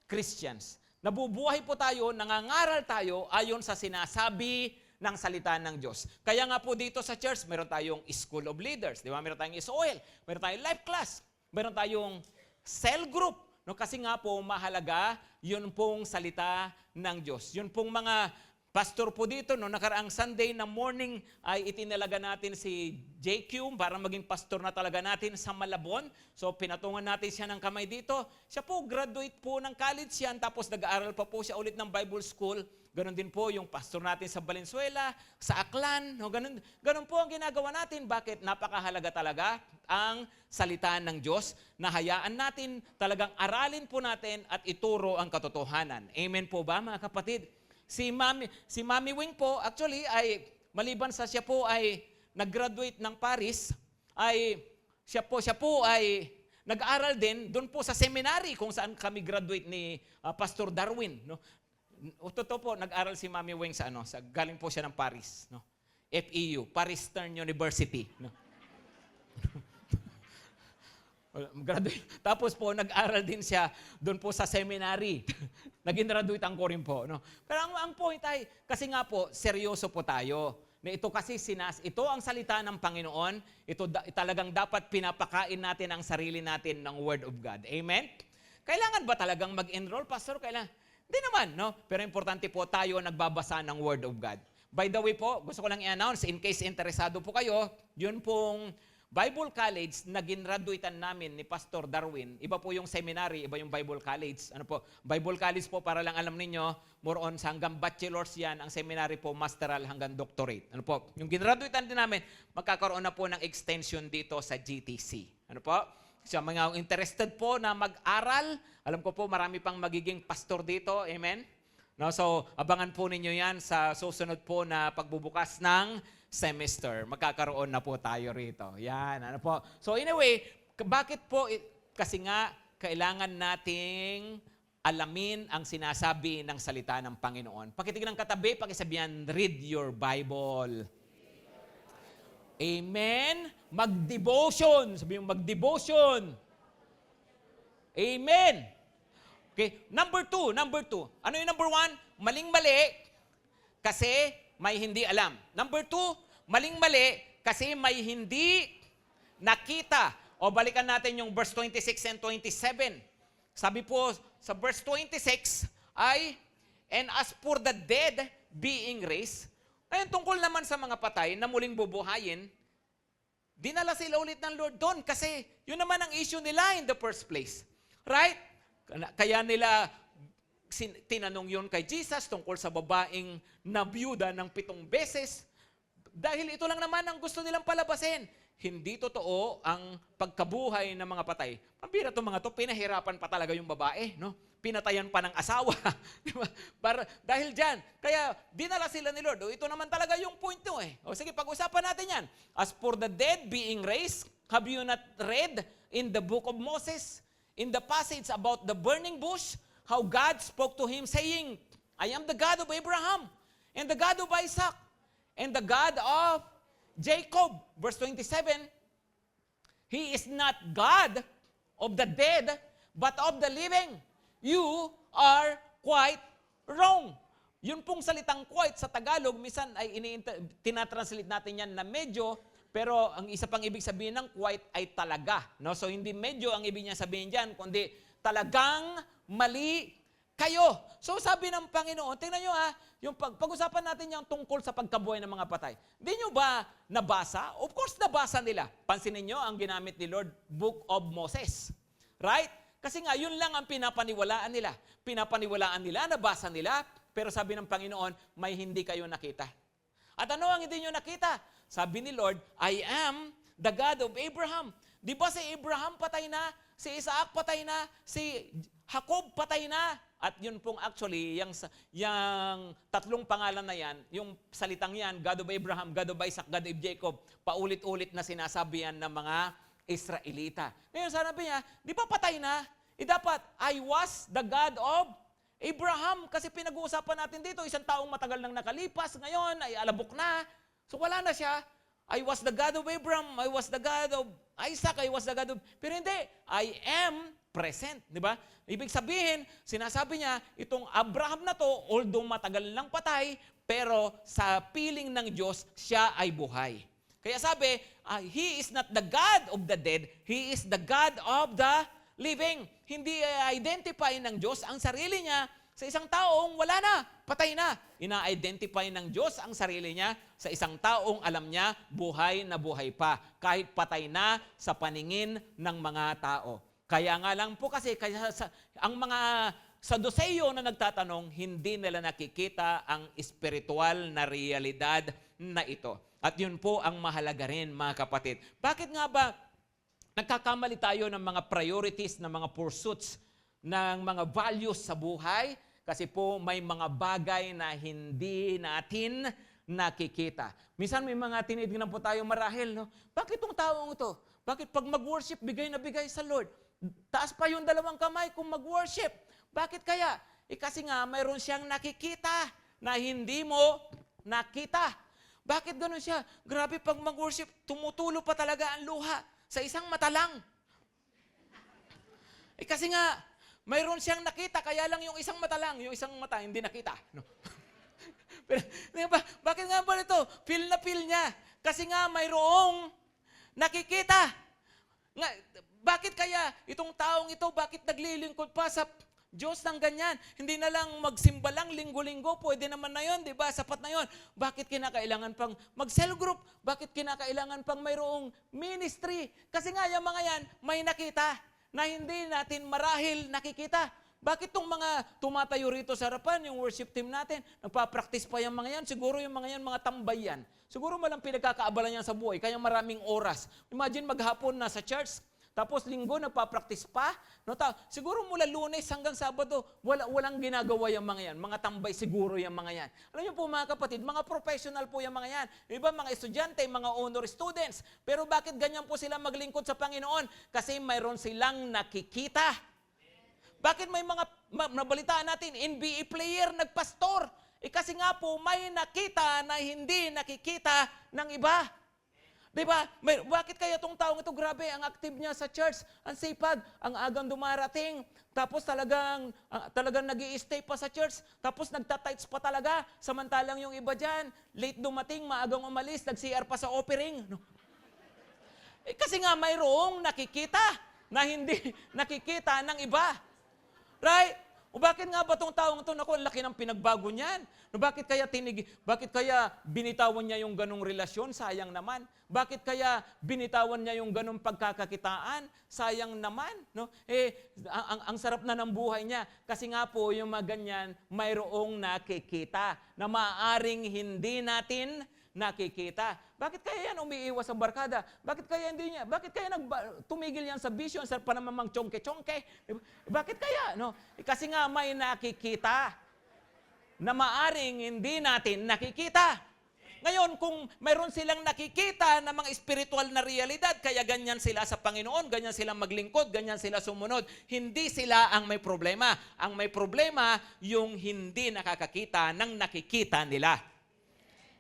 Christians. Nabubuhay po tayo, nangangaral tayo ayon sa sinasabi ng salita ng Diyos. Kaya nga po dito sa church, meron tayong School of Leaders. Di ba? Meron tayong SOL. Meron tayong Life Class. Meron tayong Cell Group. No? Kasi nga po, mahalaga, yun pong salita ng Diyos. Yun pong mga pastor po dito, no, nakaraang Sunday na morning ay itinalaga natin si JQ para maging pastor na talaga natin sa Malabon. So pinatungan natin siya ng kamay dito. Siya po, graduate po ng college yan, tapos nag-aaral pa po siya ulit ng Bible School. Ganon din po yung pastor natin sa Valenzuela, sa Aklan. No, ganon po ang ginagawa natin. Bakit? Napakahalaga talaga ang salita ng Diyos na hayaan natin, talagang aralin po natin at ituro ang katotohanan. Amen po ba, mga kapatid? Si Mami Wing po, actually, ay maliban sa siya po ay nag-graduate ng Paris, ay siya po ay nag-aral din doon po sa seminary kung saan kami graduate ni Pastor Darwin. No? Totoo po, nag-aral si Mami Wing sa galing po siya ng Paris. No? FEU, Paris Stern University. No? Graduate. Tapos po, nag-aral din siya doon po sa seminary. Naging graduate ang ko rin po. No? Pero ang point ay, kasi nga po, seryoso po tayo. Na ito kasi ito ang salita ng Panginoon. Ito talagang dapat pinapakain natin ang sarili natin ng Word of God. Amen? Kailangan ba talagang mag-enroll, Pastor? Kailangan? Hindi naman, no? Pero importante po tayo nagbabasa ng Word of God. By the way po, gusto ko lang i-announce, in case interesado po kayo, yun pong Bible College na ginraduitan namin ni Pastor Darwin. Iba po yung seminary, iba yung Bible College. Bible College po, para lang alam ninyo, more on hanggang bachelor's yan. Ang seminary po, masteral hanggang doctorate. Yung ginraduitan din namin, magkakaroon na po ng extension dito sa GTC. Sa mga interested po na mag-aral, alam ko po marami pang magiging pastor dito. Amen? No, so, abangan po ninyo yan sa susunod po na pagbubukas ng semester. Magkakaroon na po tayo rito. Yan, So anyway, bakit po? Kasi nga, kailangan nating alamin ang sinasabi ng salita ng Panginoon. Pakitignan ng katabi, pakisabihan, read your Bible. Amen? Mag-devotion. Sabihin mo, mag-devotion. Amen. Okay, number two. Ano yung number one? Maling-mali kasi may hindi alam. Number two, maling-mali kasi may hindi nakita. O balikan natin yung verse 26 and 27. Sabi po sa verse 26 ay, and as for the dead being raised, ayun tungkol naman sa mga patay na muling bubuhayin, dinala sila ulit ng Lord doon kasi yun naman ang issue nila in the first place. Right? Kaya nila tinanong yun kay Jesus tungkol sa babaeng nabiyuda ng 7 beses. Dahil ito lang naman ang gusto nilang palabasin. Hindi totoo ang pagkabuhay ng mga patay. Pambira itong mga to, pinahirapan pa talaga yung babae. No? Pinatayan pa ng asawa. Diba? Dahil dyan, kaya dinala sila ni Lord. O, ito naman talaga yung point nyo eh. O sige, pag-usapan natin yan. As for the dead being raised, have you not read in the book of Moses, in the passage about the burning bush, how God spoke to him saying, I am the God of Abraham, and the God of Isaac, and the God of Jacob. Verse 27, He is not God of the dead, but of the living. You are quite wrong. Yun pong salitang quite sa Tagalog, minsan ay tinatranslate natin yan na medyo, pero ang isa pang ibig sabihin ng quite ay talaga. No? So hindi medyo ang ibig niya sabihin dyan, kundi talagang mali kayo. So sabi ng Panginoon, tingnan nyo yung pag-usapan natin yung tungkol sa pagkabuhay ng mga patay. Di nyo ba nabasa? Of course nabasa nila. Pansinin nyo ang ginamit ni Lord, Book of Moses. Right? Kasi nga, yun lang ang pinapaniwalaan nila. Pinapaniwalaan nila, nabasa nila, pero sabi ng Panginoon, may hindi kayo nakita. At ano ang hindi nyo nakita? Sabi ni Lord, I am the God of Abraham. Di ba si Abraham patay na? Si Isaac patay na? Si Jacob patay na? At yun pong actually, yung tatlong pangalan na yan, yung salitang yan, God of Abraham, God of Isaac, God of Jacob, paulit-ulit na sinasabi yan ng mga Israelita. Ngayon, sabi niya, di ba patay na? Dapat, I was the God of Abraham. Kasi pinag-uusapan natin dito, isang taong matagal nang nakalipas, ngayon ay alabok na. So wala na siya. I was the God of Abraham, I was the God of Isaac, I was the God of... Pero hindi, I am present. Di ba? Ibig sabihin, sinasabi niya, itong Abraham na to, although matagal nang patay, pero sa piling ng Diyos, siya ay buhay. Kaya sabi, He is not the God of the dead, He is the God of the living. Hindi identify ng Diyos ang sarili niya sa isang taong wala na, patay na. Ina-identify ng Diyos ang sarili niya sa isang taong alam niya buhay na buhay pa, kahit patay na sa paningin ng mga tao. Kaya nga lang po kasi, ang mga Saduceo na nagtatanong, hindi nila nakikita ang espiritual na realidad na ito. At yun po ang mahalaga rin, mga kapatid. Bakit nga ba nagkakamali tayo ng mga priorities, ng mga pursuits, ng mga values sa buhay? Kasi po may mga bagay na hindi natin nakikita. Minsan may mga tinitingnan po tayo marahil, no? Bakit itong taong ito? Bakit pag mag-worship, bigay na bigay sa Lord? Taas pa yung 2 kamay kung mag-worship. Bakit kaya? Kasi nga mayroon siyang nakikita na hindi mo nakita. Bakit gano'n siya? Grabe, pag mag-worship, tumutulo pa talaga ang luha sa isang mata lang. Kasi nga, mayroon siyang nakita, kaya lang yung isang mata lang, yung isang mata hindi nakita. No? Pero, bakit nga ba ito? Feel na feel niya. Kasi nga, mayroong nakikita. Bakit kaya itong taong ito, bakit naglilingkod pa sa Diyos ng ganyan? Hindi na lang magsimba lang linggo-linggo, pwede naman na yun, di ba? Sapat na yun. Bakit kinakailangan pang mag-cell group? Bakit kinakailangan pang mayroong ministry? Kasi nga yung mga yan, may nakita na hindi natin marahil nakikita. Bakit itong mga tumatayo rito sa harapan, yung worship team natin, nagpa-practice pa yung mga yan? Siguro yung mga yan, mga tambay yan. Siguro malang pinagkakaabalan yan sa buhay, kaya maraming oras. Imagine maghapon na sa church, tapos linggo, nagpa-practice pa. No, siguro mula Lunes hanggang Sabado, walang ginagawa yung mga yan. Mga tambay siguro yung mga yan. Alam niyo po mga kapatid, mga professional po yung mga yan. Iba mga estudyante, mga honor students. Pero bakit ganyan po sila maglingkod sa Panginoon? Kasi mayroon silang nakikita. Bakit may mga nabalitaan natin, NBA player, nagpastor? Kasi nga po, may nakita na hindi nakikita ng iba. Diba? Bakit kaya itong taong ito, grabe, ang active niya sa church, ang sipag, ang agang dumarating, tapos talagang nag-i-stay pa sa church, tapos nagtatights pa talaga, samantalang yung iba dyan, late dumating, maagang umalis, nag-CR pa sa offering. No? Kasi nga mayroong nakikita na hindi nakikita ng iba. Right? O bakit nga ba itong taong ito, naku, ang laki ng pinagbago niyan. No, bakit kaya binitawan niya yung ganong relasyon? Sayang naman. Bakit kaya binitawan niya yung ganong pagkakakitaan? Sayang naman. No? Ang sarap na ng buhay niya. Kasi nga po, yung mga ganyan, mayroong nakikita na maaaring hindi natin nakikita. Bakit kaya yan umiiwas sa barkada? Bakit kaya hindi niya? Bakit kaya tumigil yan sa vision sa panamamang chongke-chongke? Bakit kaya? No? Kasi nga may nakikita na maaring hindi natin nakikita. Ngayon, kung mayroon silang nakikita na mga spiritual na realidad, kaya ganyan sila sa Panginoon, ganyan sila maglingkod, ganyan sila sumunod, hindi sila ang may problema. Ang may problema, yung hindi nakakakita ng nakikita nila.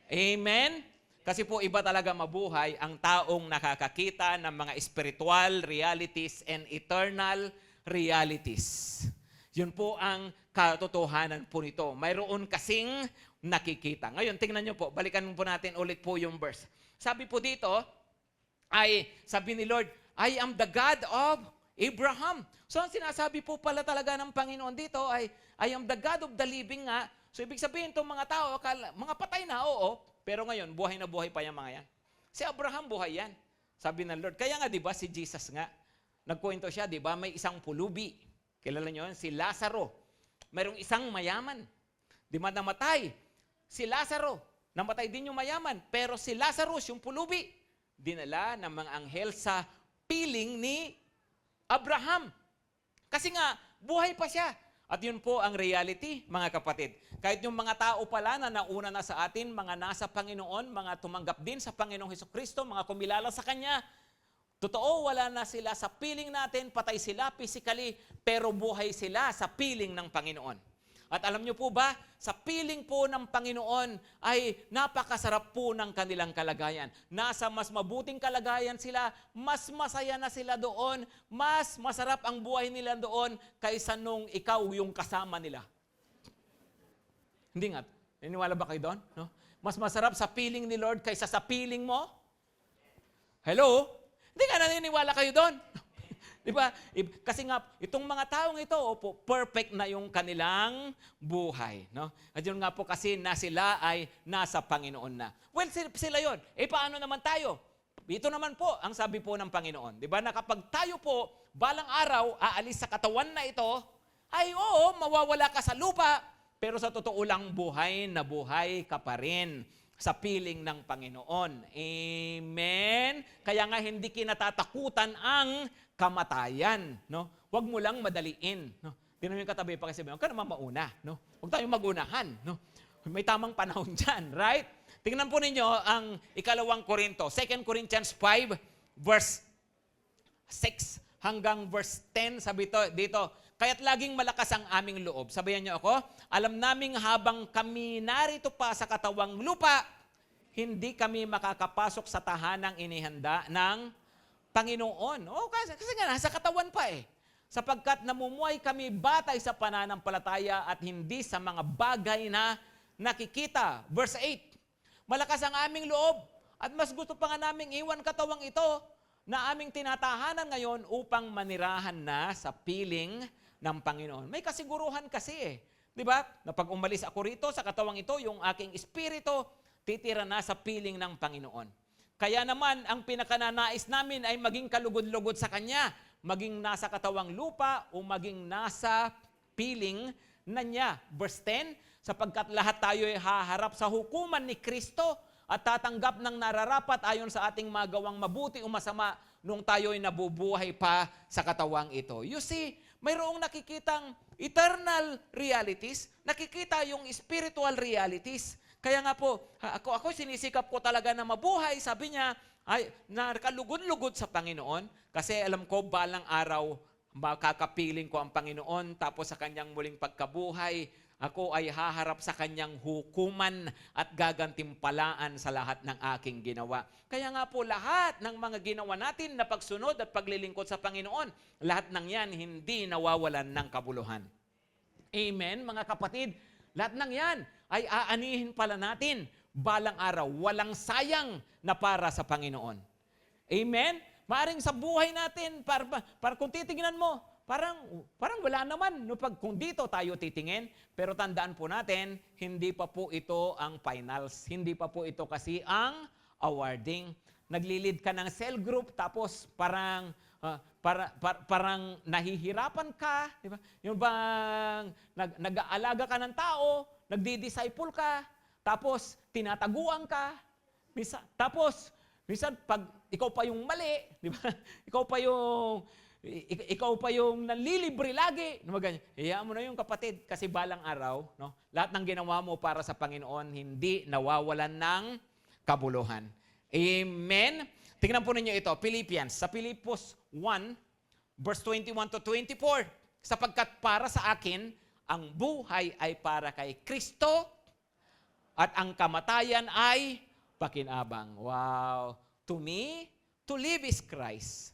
Amen? Kasi po iba talaga mabuhay ang taong nakakakita ng mga spiritual realities and eternal realities. Yun po ang katotohanan po nito. Mayroon kasing nakikita. Ngayon, tingnan nyo po, balikan po natin ulit po yung verse. Sabi po dito, sabi ni Lord, I am the God of Abraham. So, ang sinasabi po pala talaga ng Panginoon dito ay, I am the God of the living nga. So, ibig sabihin itong mga tao, mga patay na, oo, pero ngayon, buhay na buhay pa yung mga yan. Si Abraham, buhay yan. Sabi ng Lord. Kaya nga, di ba, si Jesus nga, nagkwento siya, di ba, may isang pulubi. Kilala nyo yun? Si Lazaro. Mayroong isang mayaman. Di ba, namatay. Si Lazaro, namatay din yung mayaman. Pero si Lazarus, yung pulubi, dinala ng mga anghel sa piling ni Abraham. Kasi nga, buhay pa siya. At yun po ang reality, mga kapatid. Kahit yung mga tao pala na nauna na sa atin, mga nasa Panginoon, mga tumanggap din sa Panginoong Hesukristo, mga kumilala sa Kanya, totoo, wala na sila sa piling natin, patay sila physically, pero buhay sila sa piling ng Panginoon. At alam niyo po ba, sa piling po ng Panginoon ay napakasarap po ng kanilang kalagayan. Nasa mas mabuting kalagayan sila, mas masaya na sila doon, mas masarap ang buhay nila doon kaysa nung ikaw yung kasama nila. Hindi nga, naniniwala ba kayo doon? No? Mas masarap sa piling ni Lord kaysa sa piling mo? Hello? Hindi nga naniniwala kayo doon? Di ba? Kasi nga, itong mga taong ito, opo, perfect na yung kanilang buhay. No? At yun nga po kasi na sila ay nasa Panginoon na. Well, sila yun. Paano naman tayo? Ito naman po, ang sabi po ng Panginoon. Di ba? Na kapag tayo po, balang araw, aalis sa katawan na ito, ay oo, mawawala ka sa lupa, pero sa totoo lang, buhay na buhay ka pa rin sa piling ng Panginoon. Amen? Kaya nga hindi kinatatakutan ang kamatayan. No? Huwag mo lang madaliin. No? Tingnan mo yung katabi pa kasi huwag ka naman mauna. No? Huwag tayong magunahan. No? May tamang panahon dyan. Right? Tingnan po ninyo ang ikalawang Korinto. 2 Corinthians 5, verse 6 hanggang verse 10. Sabi dito, kaya't laging malakas ang aming loob. Sabayan niyo ako, alam naming habang kami narito pa sa katawang lupa, hindi kami makakapasok sa tahanang inihanda ng Panginoon. Kasi nga nasa katawan pa eh. Sapagkat namumuhay kami batay sa pananampalataya at hindi sa mga bagay na nakikita. Verse 8, malakas ang aming loob at mas gusto pa nga naming iwan katawang ito na aming tinatahanan ngayon upang manirahan na sa piling ng Panginoon. May kasiguruhan kasi eh. Di ba? Na pag umalis ako rito sa katawang ito, yung aking espiritu, titira na sa piling ng Panginoon. Kaya naman, ang pinakananais namin ay maging kalugod-lugod sa Kanya, maging nasa katawang lupa o maging nasa piling na niya. Verse 10, sapagkat lahat tayo ay haharap sa hukuman ni Kristo at tatanggap ng nararapat ayon sa ating magawang mabuti o masama nung tayo ay nabubuhay pa sa katawang ito. You see, mayroong nakikitang eternal realities, nakikita yung spiritual realities. Kaya nga po, ako sinisikap ko talaga na mabuhay. Sabi niya, ay nakalugod-lugod sa Panginoon kasi alam ko balang araw makakapiling ko ang Panginoon tapos sa kanyang muling pagkabuhay, ako ay haharap sa kanyang hukuman at gagantimpalaan sa lahat ng aking ginawa. Kaya nga po lahat ng mga ginawa natin na pagsunod at paglilingkod sa Panginoon, lahat ng yan hindi nawawalan ng kabuluhan. Amen, mga kapatid? Lahat ng yan ay aanihin pala natin balang araw. Walang sayang na para sa Panginoon. Amen? Maaring sa buhay natin, para kung titingnan mo, parang wala naman no, kung dito tayo titingin. Pero tandaan po natin, hindi pa po ito ang finals. Hindi pa po ito kasi ang awarding. Naglilid ka ng cell group, tapos parang nahihirapan ka, di ba? Yung bang nag-aalaga ka ng tao, nagdi-disciple ka, tapos tinataguan ka, minsan pag ikaw pa yung mali, di ba? Ikaw pa yung nanlilibre lagi. Hayaan mo na yung kapatid kasi balang araw, no? Lahat ng ginawa mo para sa Panginoon hindi nawawalan ng kabuluhan. Amen. Tingnan po ninyo ito, Philippians. Sa Filipos 1, verse 21 to 24. Sapagkat para sa akin, ang buhay ay para kay Kristo at ang kamatayan ay pakinabang. Wow. To me, to live is Christ.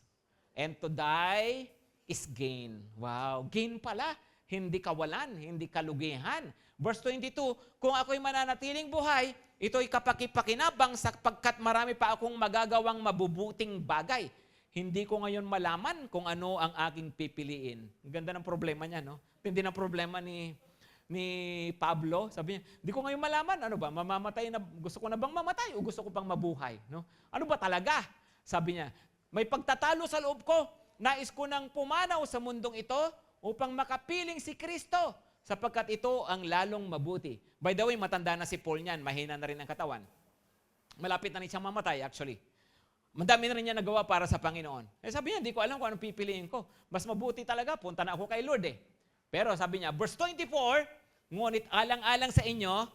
And to die is gain. Wow. Gain pala. Hindi kawalan, hindi kalugihan. Verse 22, kung ako'y mananatiling buhay, ito'y kapakipakinabang sapagkat marami pa akong magagawang mabubuting bagay. Hindi ko ngayon malaman kung ano ang aking pipiliin. Ang ganda ng problema niya, no? Hindi ng problema ni Pablo. Sabi niya, hindi ko ngayon malaman. Ano ba? Mamamatay na, gusto ko na bang mamatay o gusto ko pang mabuhay? No? Ano ba talaga? Sabi niya, may pagtatalo sa loob ko. Nais ko nang pumanaw sa mundong ito upang makapiling si Kristo, sapagkat ito ang lalong mabuti. By the way, matanda na si Paul niyan, mahina na rin ang katawan. Malapit na rin siyang mamatay actually. Madami na rin niya nagawa para sa Panginoon. Sabi niya, hindi ko alam kung anong pipiliin ko. Mas mabuti talaga, punta na ako kay Lord eh. Pero sabi niya, verse 24, ngunit alang-alang sa inyo,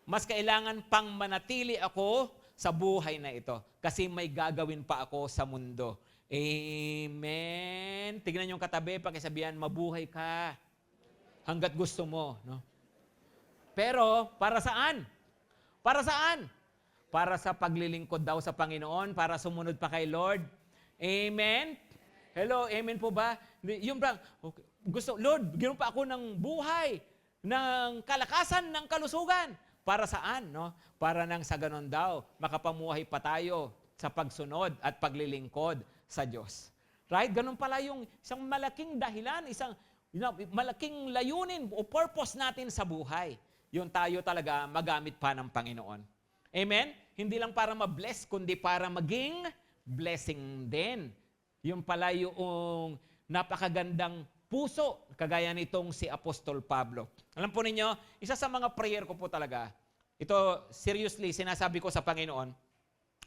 mas kailangan pang manatili ako sa buhay na ito kasi may gagawin pa ako sa mundo. Amen. Tignan yung katabi, pakisabihan, mabuhay ka hanggat gusto mo. No? Pero, para saan? Para saan? Para sa paglilingkod daw sa Panginoon, para sumunod pa kay Lord. Amen? Hello, amen po ba? Yung bang, okay, gusto, Lord, ginoon pa ako ng buhay, ng kalakasan, ng kalusugan. Para saan? No? Para nang sa ganon daw, makapamuhay pa tayo sa pagsunod at paglilingkod sa Diyos. Right? Ganun pala yung isang malaking dahilan, isang malaking layunin o purpose natin sa buhay. Yung tayo talaga magamit pa ng Panginoon. Amen? Hindi lang para ma-bless, kundi para maging blessing din. Yung pala yung napakagandang puso, kagaya nitong si Apostol Pablo. Alam po ninyo, isa sa mga prayer ko po talaga, ito seriously, sinasabi ko sa Panginoon,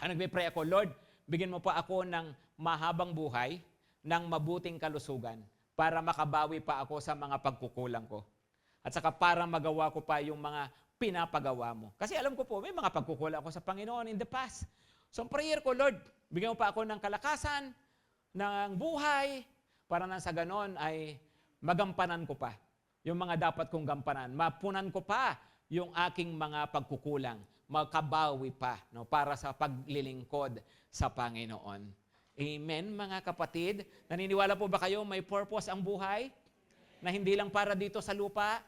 nagpe-pray ako, Lord, bigyan mo pa ako ng mahabang buhay, ng mabuting kalusugan, para makabawi pa ako sa mga pagkukulang ko. At saka para magawa ko pa yung mga pinapagawa mo. Kasi alam ko po, may mga pagkukulang ako sa Panginoon in the past. So ang prayer ko, Lord, bigyan mo pa ako ng kalakasan, ng buhay, para nang sa ganon ay magampanan ko pa yung mga dapat kong gampanan. Mapunan ko pa yung aking mga pagkukulang. Makabawi pa, no, para sa paglilingkod sa Panginoon. Amen, mga kapatid? Naniniwala po ba kayo may purpose ang buhay? Na hindi lang para dito sa lupa?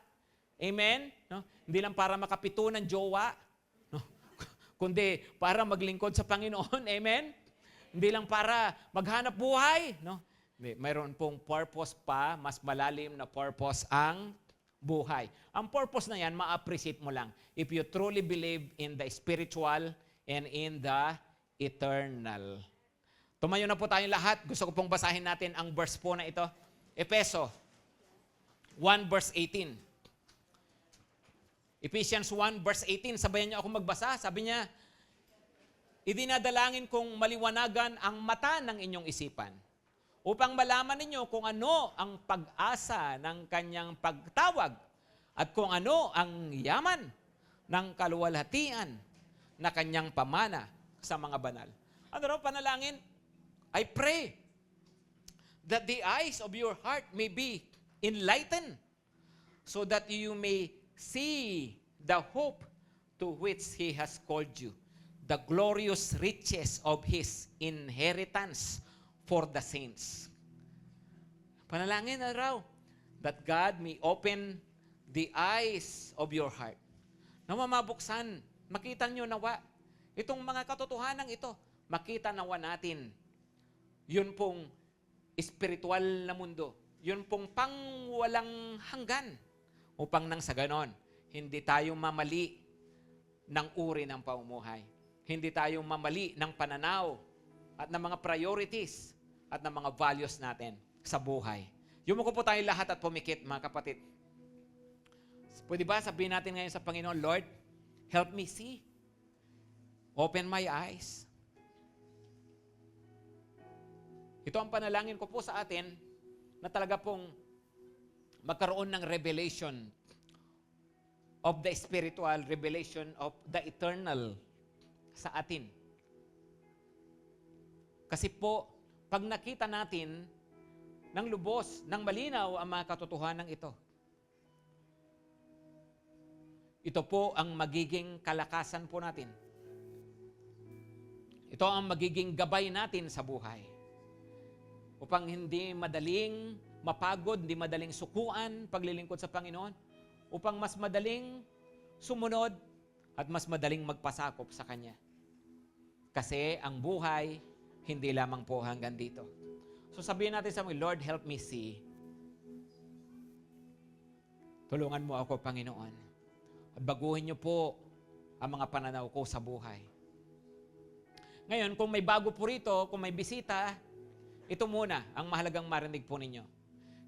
Amen? No? Hindi lang para makapito ng jowa? No? Kundi para maglingkod sa Panginoon? Amen? Hindi lang para maghanap buhay? No? Mayroon pong purpose pa, mas malalim na purpose ang buhay. Ang purpose na yan, ma-appreciate mo lang if you truly believe in the spiritual and in the eternal. Tumayo na po tayong lahat. Gusto ko pong basahin natin ang verse po na ito. Efeso 1 verse 18. Ephesians 1 verse 18. Sabayan niyo ako magbasa. Sabi niya, idinadalangin kong maliwanagan ang mata ng inyong isipan upang malaman ninyo kung ano ang pag-asa ng kanyang pagtawag at kung ano ang yaman ng kaluwalhatian na kanyang pamana sa mga banal. Ano raw panalangin? I pray that the eyes of your heart may be enlightened so that you may see the hope to which He has called you, the glorious riches of His inheritance for the saints. Panalangin na raw that God may open the eyes of your heart. Na mamabuksan, makita nyo nawa, itong mga katotohanan ito, makita nawa natin Yun pong espiritual na mundo. Yun pong pang walang hanggan. Upang nang sa ganon, hindi tayo mamali ng uri ng pamumuhay. Hindi tayo mamali ng pananaw at ng mga priorities at ng mga values natin sa buhay. Yumuko po tayo lahat at pumikit, mga kapatid. Pwede ba sabihin natin ngayon sa Panginoon, Lord, help me see. Open my eyes. Ito ang panalangin ko po sa atin na talaga pong magkaroon ng revelation of the spiritual, revelation of the eternal sa atin. Kasi po, pag nakita natin ng lubos, ng malinaw ang mga katotohanan ito, ito po ang magiging kalakasan po natin. Ito ang magiging gabay natin sa buhay. Upang hindi madaling mapagod, hindi madaling sukuan paglilingkod sa Panginoon, upang mas madaling sumunod at mas madaling magpasakop sa Kanya. Kasi ang buhay, hindi lamang po hanggang dito. So sabihin natin sa mga, Lord, help me see. Tulungan mo ako, Panginoon. At baguhin niyo po ang mga pananaw ko sa buhay. Ngayon, kung may bago po rito, kung may bisita, ito muna ang mahalagang marinig po ninyo.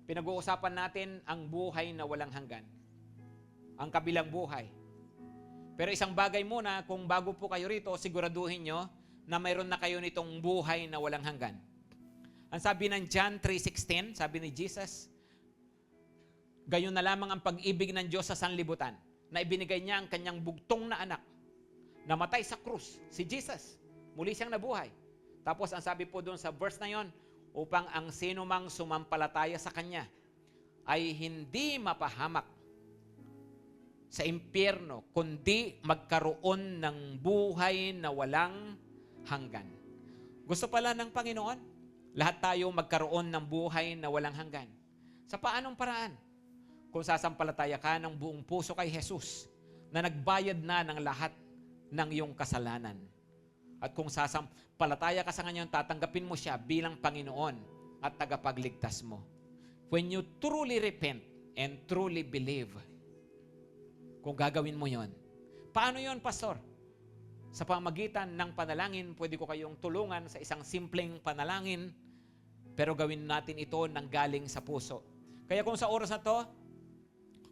Pinag-uusapan natin ang buhay na walang hanggan. Ang kabilang buhay. Pero isang bagay muna, kung bago po kayo rito, siguraduhin nyo na mayroon na kayo nitong buhay na walang hanggan. Ang sabi ng John 3:16, sabi ni Jesus, gayon na lamang ang pag-ibig ng Diyos sa sanlibutan, na ibinigay niya ang kanyang bugtong na anak, namatay sa krus, si Jesus. Muli siyang nabuhay. Tapos ang sabi po doon sa verse na yon, upang ang sino mang sumampalataya sa Kanya ay hindi mapahamak sa impyerno, kundi magkaroon ng buhay na walang hanggan. Gusto pala ng Panginoon, lahat tayo magkaroon ng buhay na walang hanggan. Sa paanong paraan? Kung sasampalataya ka ng buong puso kay Jesus, na nagbayad na ng lahat ng iyong kasalanan. At kung sasampalataya ka sa Kanya, tatanggapin mo siya bilang Panginoon at tagapagligtas mo. When you truly repent and truly believe, kung gagawin mo yon. Paano yon, Pastor? Sa pamagitan ng panalangin, pwede ko kayong tulungan sa isang simpleng panalangin, pero gawin natin ito nang galing sa puso. Kaya kung sa oras na to,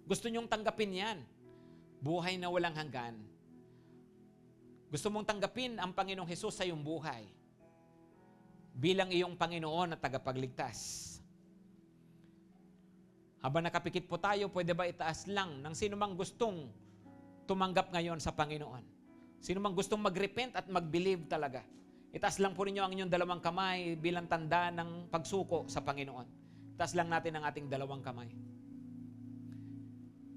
gusto nyong tanggapin yan, buhay na walang hanggan. Gusto mong tanggapin ang Panginoong Hesus sa iyong buhay bilang iyong Panginoon at tagapagligtas. Habang nakapikit po tayo, pwede ba itaas lang ng sino mang gustong tumanggap ngayon sa Panginoon? Sino mang gustong mag-repent at mag-believe talaga? Itaas lang po ninyo ang inyong dalawang kamay bilang tanda ng pagsuko sa Panginoon. Itaas lang natin ang ating dalawang kamay.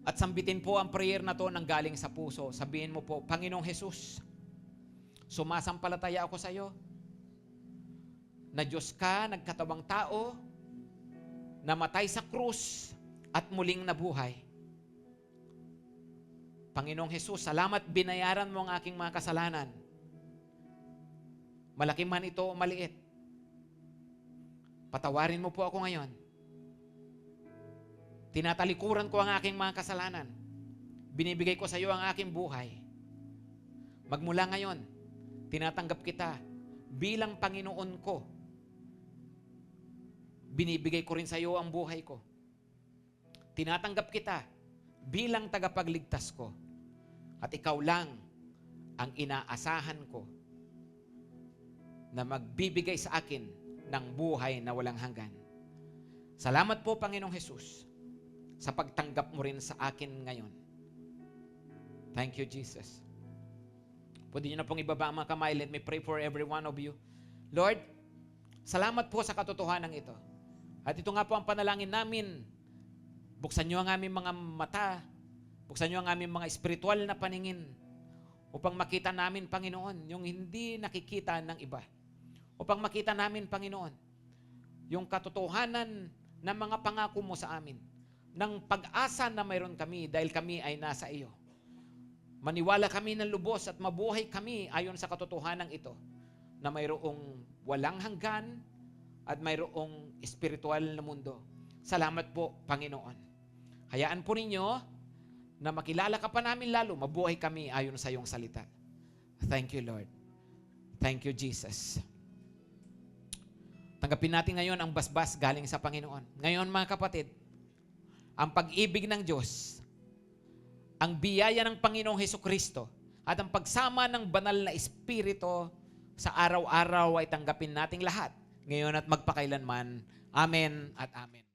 At sambitin po ang prayer na to ng galing sa puso. Sabihin mo po, Panginoong Hesus, sumasampalataya ako sa iyo na Diyos ka, nagkatawang tao, namatay sa krus at muling nabuhay. Panginoong Hesus, salamat binayaran mo ang aking mga kasalanan. Malaki man ito o maliit. Patawarin mo po ako ngayon. Tinatalikuran ko ang aking mga kasalanan. Binibigay ko sa iyo ang aking buhay. Magmula ngayon, tinatanggap kita bilang Panginoon ko. Binibigay ko rin sa iyo ang buhay ko. Tinatanggap kita bilang tagapagligtas ko. At ikaw lang ang inaasahan ko na magbibigay sa akin ng buhay na walang hanggan. Salamat po, Panginoong Hesus, sa pagtanggap mo rin sa akin ngayon. Thank you, Jesus. Pwede nyo na pong ibaba ang mga kamay. Let me pray for every one of you. Lord, salamat po sa katotohanan ito. At ito nga po ang panalangin namin. Buksan nyo ang aming mga mata. Buksan nyo ang aming mga espiritual na paningin upang makita namin, Panginoon, yung hindi nakikita ng iba. Upang makita namin, Panginoon, yung katotohanan ng mga pangako mo sa amin, ng pag-asa na mayroon kami dahil kami ay nasa iyo. Maniwala kami ng lubos at mabuhay kami ayon sa katotohanan ito na mayroong walang hanggan at mayroong espiritual na mundo. Salamat po, Panginoon. Hayaan po ninyo na makilala ka pa namin lalo, mabuhay kami ayon sa iyong salita. Thank you, Lord. Thank you, Jesus. Tanggapin natin ngayon ang basbas galing sa Panginoon. Ngayon, mga kapatid, ang pag-ibig ng Diyos, ang biyaya ng Panginoong Hesukristo, at ang pagsama ng banal na Espiritu sa araw-araw ay tanggapin nating lahat, ngayon at magpakailanman. Amen at amen.